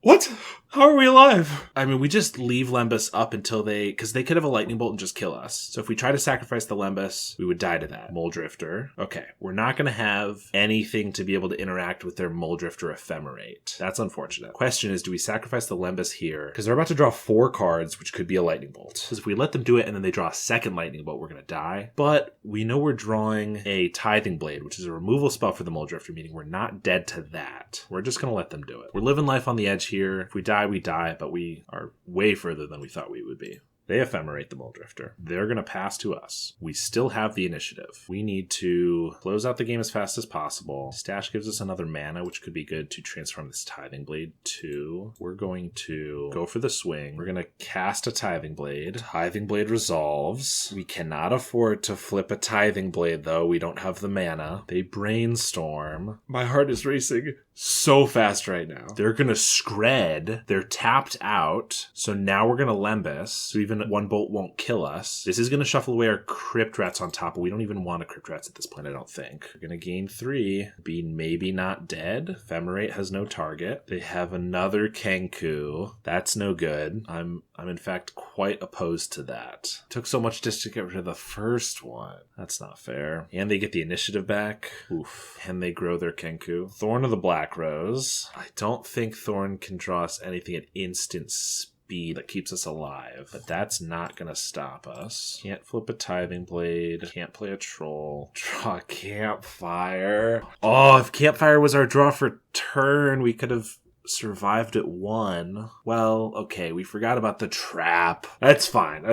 What? How are we alive? I mean, we just leave Lembas up until because they could have a Lightning Bolt and just kill us. So if we try to sacrifice the Lembas, we would die to that. Mole Drifter. Okay, we're not going to have anything to be able to interact with their Mole Drifter Ephemerate. That's unfortunate. Question is, do we sacrifice the Lembas here? Because they're about to draw 4 cards, which could be a Lightning Bolt. Because if we let them do it and then they draw a second Lightning Bolt, we're going to die. But we know we're drawing a Tithing Blade, which is a removal spell for the Mole Drifter, meaning we're not dead to that. We're just going to let them do it. We're living life on the edge here. If we die, we die, but we are way further than we thought we would be. They ephemerate the Muldrifter. They're going to pass to us. We still have the initiative. We need to close out the game as fast as possible. Stash gives us another mana, which could be good to transform this Tithing Blade to. We're going to go for the swing. We're going to cast a Tithing Blade. Tithing Blade resolves. We cannot afford to flip a Tithing Blade, though. We don't have the mana. They brainstorm. My heart is racing so fast right now. They're going to Scred. They're tapped out. So now we're going to Lembas. So even one bolt won't kill us. This is going to shuffle away our Crypt Rats on top, but we don't even want a Crypt Rats at this point, I don't think. We're going to gain 3. Be maybe not dead. Ephemerate has no target. They have another Kenku. That's no good. I'm in fact quite opposed to that. Took so much just to get rid of the first one. That's not fair. And they get the initiative back. Oof. And they grow their Kenku. Thorn of the Black Rose. I don't think Thorn can draw us anything at instant speed that keeps us alive, but that's not gonna stop us. Can't flip a Tithing Blade. Can't play a Troll. Draw Campfire. Oh, if Campfire was our draw for turn, we could have survived at 1. Well, okay, we forgot about the trap. That's fine.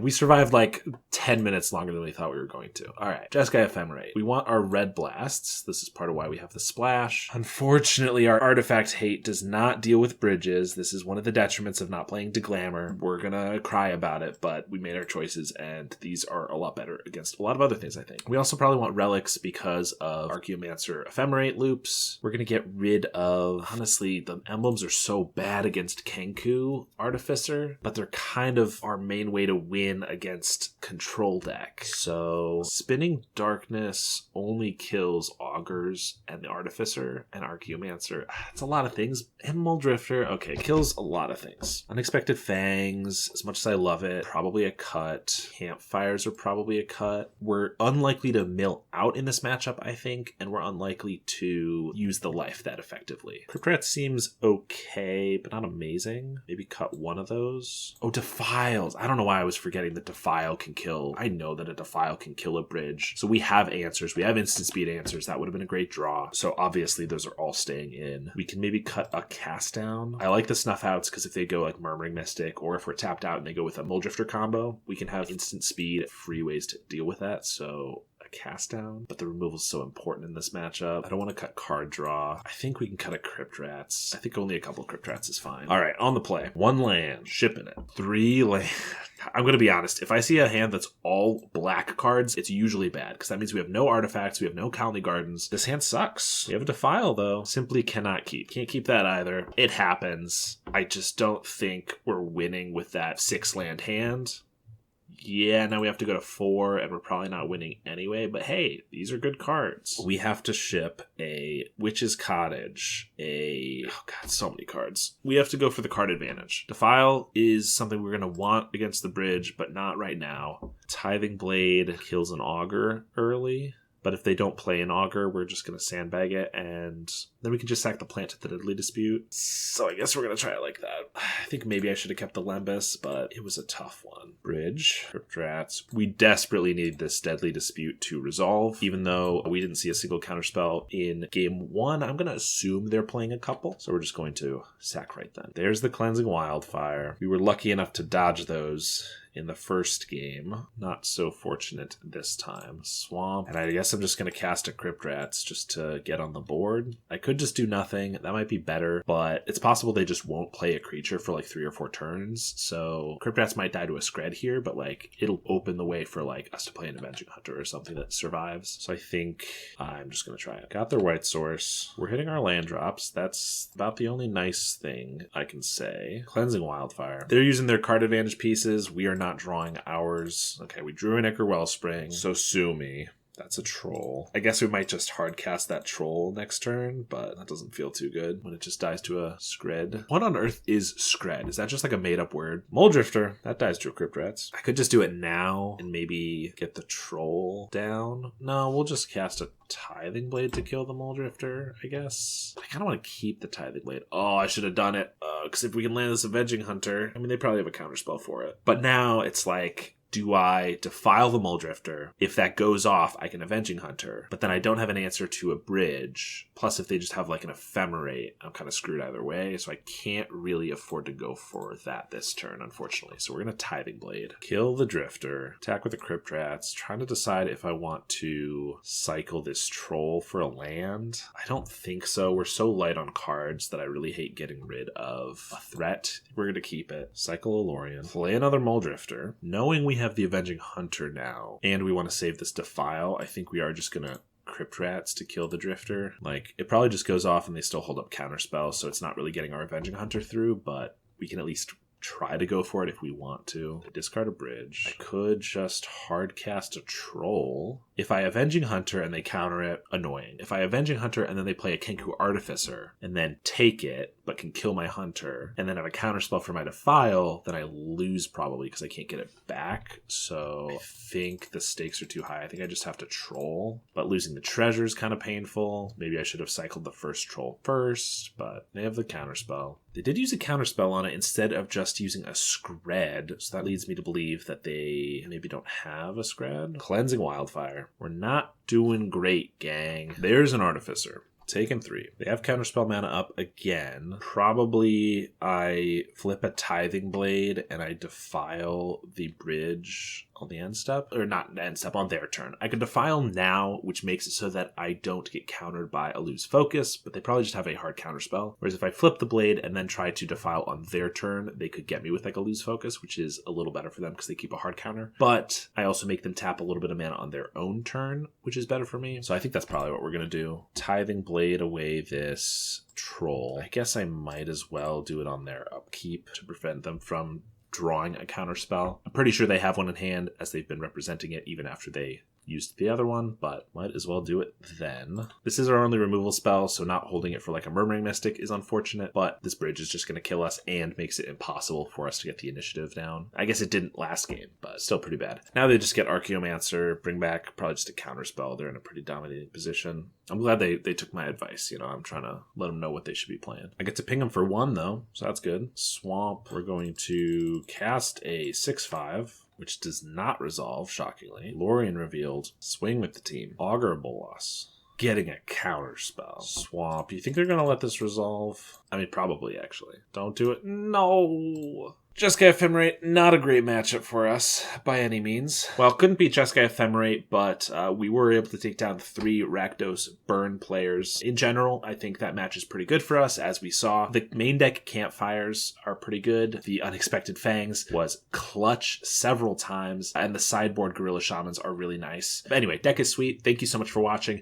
We survived like 10 minutes longer than we thought we were going to. All right, Jeskai Ephemerate. We want our red blasts. This is part of why we have the splash. Unfortunately, our artifact hate does not deal with bridges. This is one of the detriments of not playing Deglammer. We're gonna cry about it, but we made our choices, and these are a lot better against a lot of other things, I think. We also probably want relics because of Archaeomancer Ephemerate loops. We're gonna get rid of, honestly, the emblems are so bad against Kenku Artificer, but they're kind of our main way to win against control deck. So Spinning Darkness only kills Augurs and the Artificer and Archaeomancer. It's a lot of things. And Muldrifter, okay, kills a lot of things. Unexpected Fangs, as much as I love it, probably a cut. Campfires are probably a cut. We're unlikely to mill out in this matchup, I think, and we're unlikely to use the life that effectively. Crypt Rat seems okay, but not amazing. Maybe cut one of those. Oh, Defiles. I don't know why I was forgetting that Defile can kill. I know that a Defile can kill a bridge. So we have answers. We have instant speed answers. That would have been a great draw. So obviously those are all staying in. We can maybe cut a Cast Down. I like the Snuff Outs because if they go like Murmuring Mystic, or if we're tapped out and they go with a Muldrifter combo, we can have instant speed, free ways to deal with that. So Cast Down, but the removal is so important in this matchup. I don't want to cut card draw. I think we can cut a Crypt Rats. I think only a couple of Crypt Rats is fine. All right, on the play. 1 land, shipping it. 3 land. I'm going to be honest. If I see a hand that's all black cards, it's usually bad, because that means we have no artifacts, we have no Golgari Gardens. This hand sucks. We have a Defile, though. Simply cannot keep. Can't keep that either. It happens. I just don't think we're winning with that 6 land hand. Yeah, now we have to go to 4, and we're probably not winning anyway, but hey, these are good cards. We have to ship a Witch's Cottage, oh god, so many cards. We have to go for the card advantage. Defile is something we're going to want against the bridge, but not right now. Tithing Blade kills an Augur early. But if they don't play an Augur, we're just going to sandbag it, and then we can just sack the plant at the Deadly Dispute. So I guess we're going to try it like that. I think maybe I should have kept the Lembas, but it was a tough one. Bridge, Crypt Rats. We desperately need this Deadly Dispute to resolve. Even though we didn't see a single counterspell in game 1, I'm going to assume they're playing a couple. So we're just going to sack right then. There's the Cleansing Wildfire. We were lucky enough to dodge those in the first game. Not so fortunate this time. Swamp. And I guess I'm just going to cast a Crypt Rats just to get on the board. I could just do nothing. That might be better, but it's possible they just won't play a creature for like 3 or 4 turns. So Crypt Rats might die to a Scred here, but like it'll open the way for like us to play an Avenging Hunter or something that survives. So I think I'm just going to try it. Got their White Source. We're hitting our land drops. That's about the only nice thing I can say. Cleansing Wildfire. They're using their card advantage pieces. We are not drawing ours. Okay, we drew an Ichor Wellspring, so sue me. That's a Troll. I guess we might just hard cast that Troll next turn, but that doesn't feel too good when it just dies to a Scred. What on earth is Scred? Is that just like a made-up word? Muldrifter. That dies to a Crypt Rats. I could just do it now and maybe get the Troll down. No, we'll just cast a Tithing Blade to kill the Muldrifter, I guess. I kind of want to keep the Tithing Blade. Oh, I should have done it. Because if we can land this Avenging Hunter, I mean, they probably have a counterspell for it. But now it's like, do I defile the Muldrifter? If that goes off, I can Avenging Hunter. But then I don't have an answer to a bridge. Plus, if they just have like an Ephemerate, I'm kind of screwed either way. So I can't really afford to go for that this turn, unfortunately. So we're going to Tithing Blade. Kill the Drifter. Attack with the Crypt Rats. Trying to decide if I want to cycle this Troll for a land. I don't think so. We're so light on cards that I really hate getting rid of a threat. We're going to keep it. Cycle a Lorien. Play another Muldrifter. Knowing we have the Avenging Hunter now, and we want to save this Defile, I think we are just going to Crypt Rats to kill the Drifter. Like, it probably just goes off and they still hold up Counterspell, so it's not really getting our Avenging Hunter through, but we can at least try to go for it if we want to. Discard a bridge. I could just hard cast a Troll. If I Avenging Hunter and they counter it, annoying. If I Avenging Hunter and then they play a Kenku Artificer and then take it, but can kill my Hunter, and then have a counterspell for my Defile, then I lose probably because I can't get it back. So I think the stakes are too high. I think I just have to Troll. But losing the treasure is kind of painful. Maybe I should have cycled the first Troll first, but they have the counterspell. They did use a counterspell on it instead of just using a Scred, so that leads me to believe that they maybe don't have a Scred. Cleansing Wildfire. We're not doing great, gang. There's an Artificer. Taken 3. They have Counterspell mana up again. Probably I flip a Tithing Blade and I Defile the bridge on the end step. Or not end step, on their turn. I could Defile now, which makes it so that I don't get countered by a Lose Focus, but they probably just have a hard Counterspell. Whereas if I flip the blade and then try to Defile on their turn, they could get me with like a Lose Focus, which is a little better for them because they keep a hard counter. But I also make them tap a little bit of mana on their own turn, which is better for me. So I think that's probably what we're going to do. Tithing Blade away this Troll. I guess I might as well do it on their upkeep to prevent them from drawing a counterspell. I'm pretty sure they have one in hand as they've been representing it even after they used the other one, but might as well do it then. This is our only removal spell, so not holding it for like a Murmuring Mystic is unfortunate, but this bridge is just going to kill us and makes it impossible for us to get the initiative down. I guess it didn't last game, but still pretty bad. Now they just get Archaeomancer, bring back probably just a counterspell. They're in a pretty dominating position. I'm glad they took my advice. I'm trying to let them know what they should be playing. I get to ping them for 1 though, so that's good. Swamp, we're going to cast a 6/5. Which does not resolve, shockingly. Lorien revealed. Swing with the team. Augur Bolas. Getting a counterspell. Swamp. You think they're going to let this resolve? I mean, probably, actually. Don't do it. No. Jeskai Ephemerate, not a great matchup for us by any means. Well, couldn't beat Jeskai Ephemerate, but we were able to take down 3 Rakdos burn players. In general, I think that match is pretty good for us, as we saw. The main deck Campfires are pretty good. The Unexpected Fangs was clutch several times, and the sideboard Gorilla Shamans are really nice. But anyway, deck is sweet. Thank you so much for watching.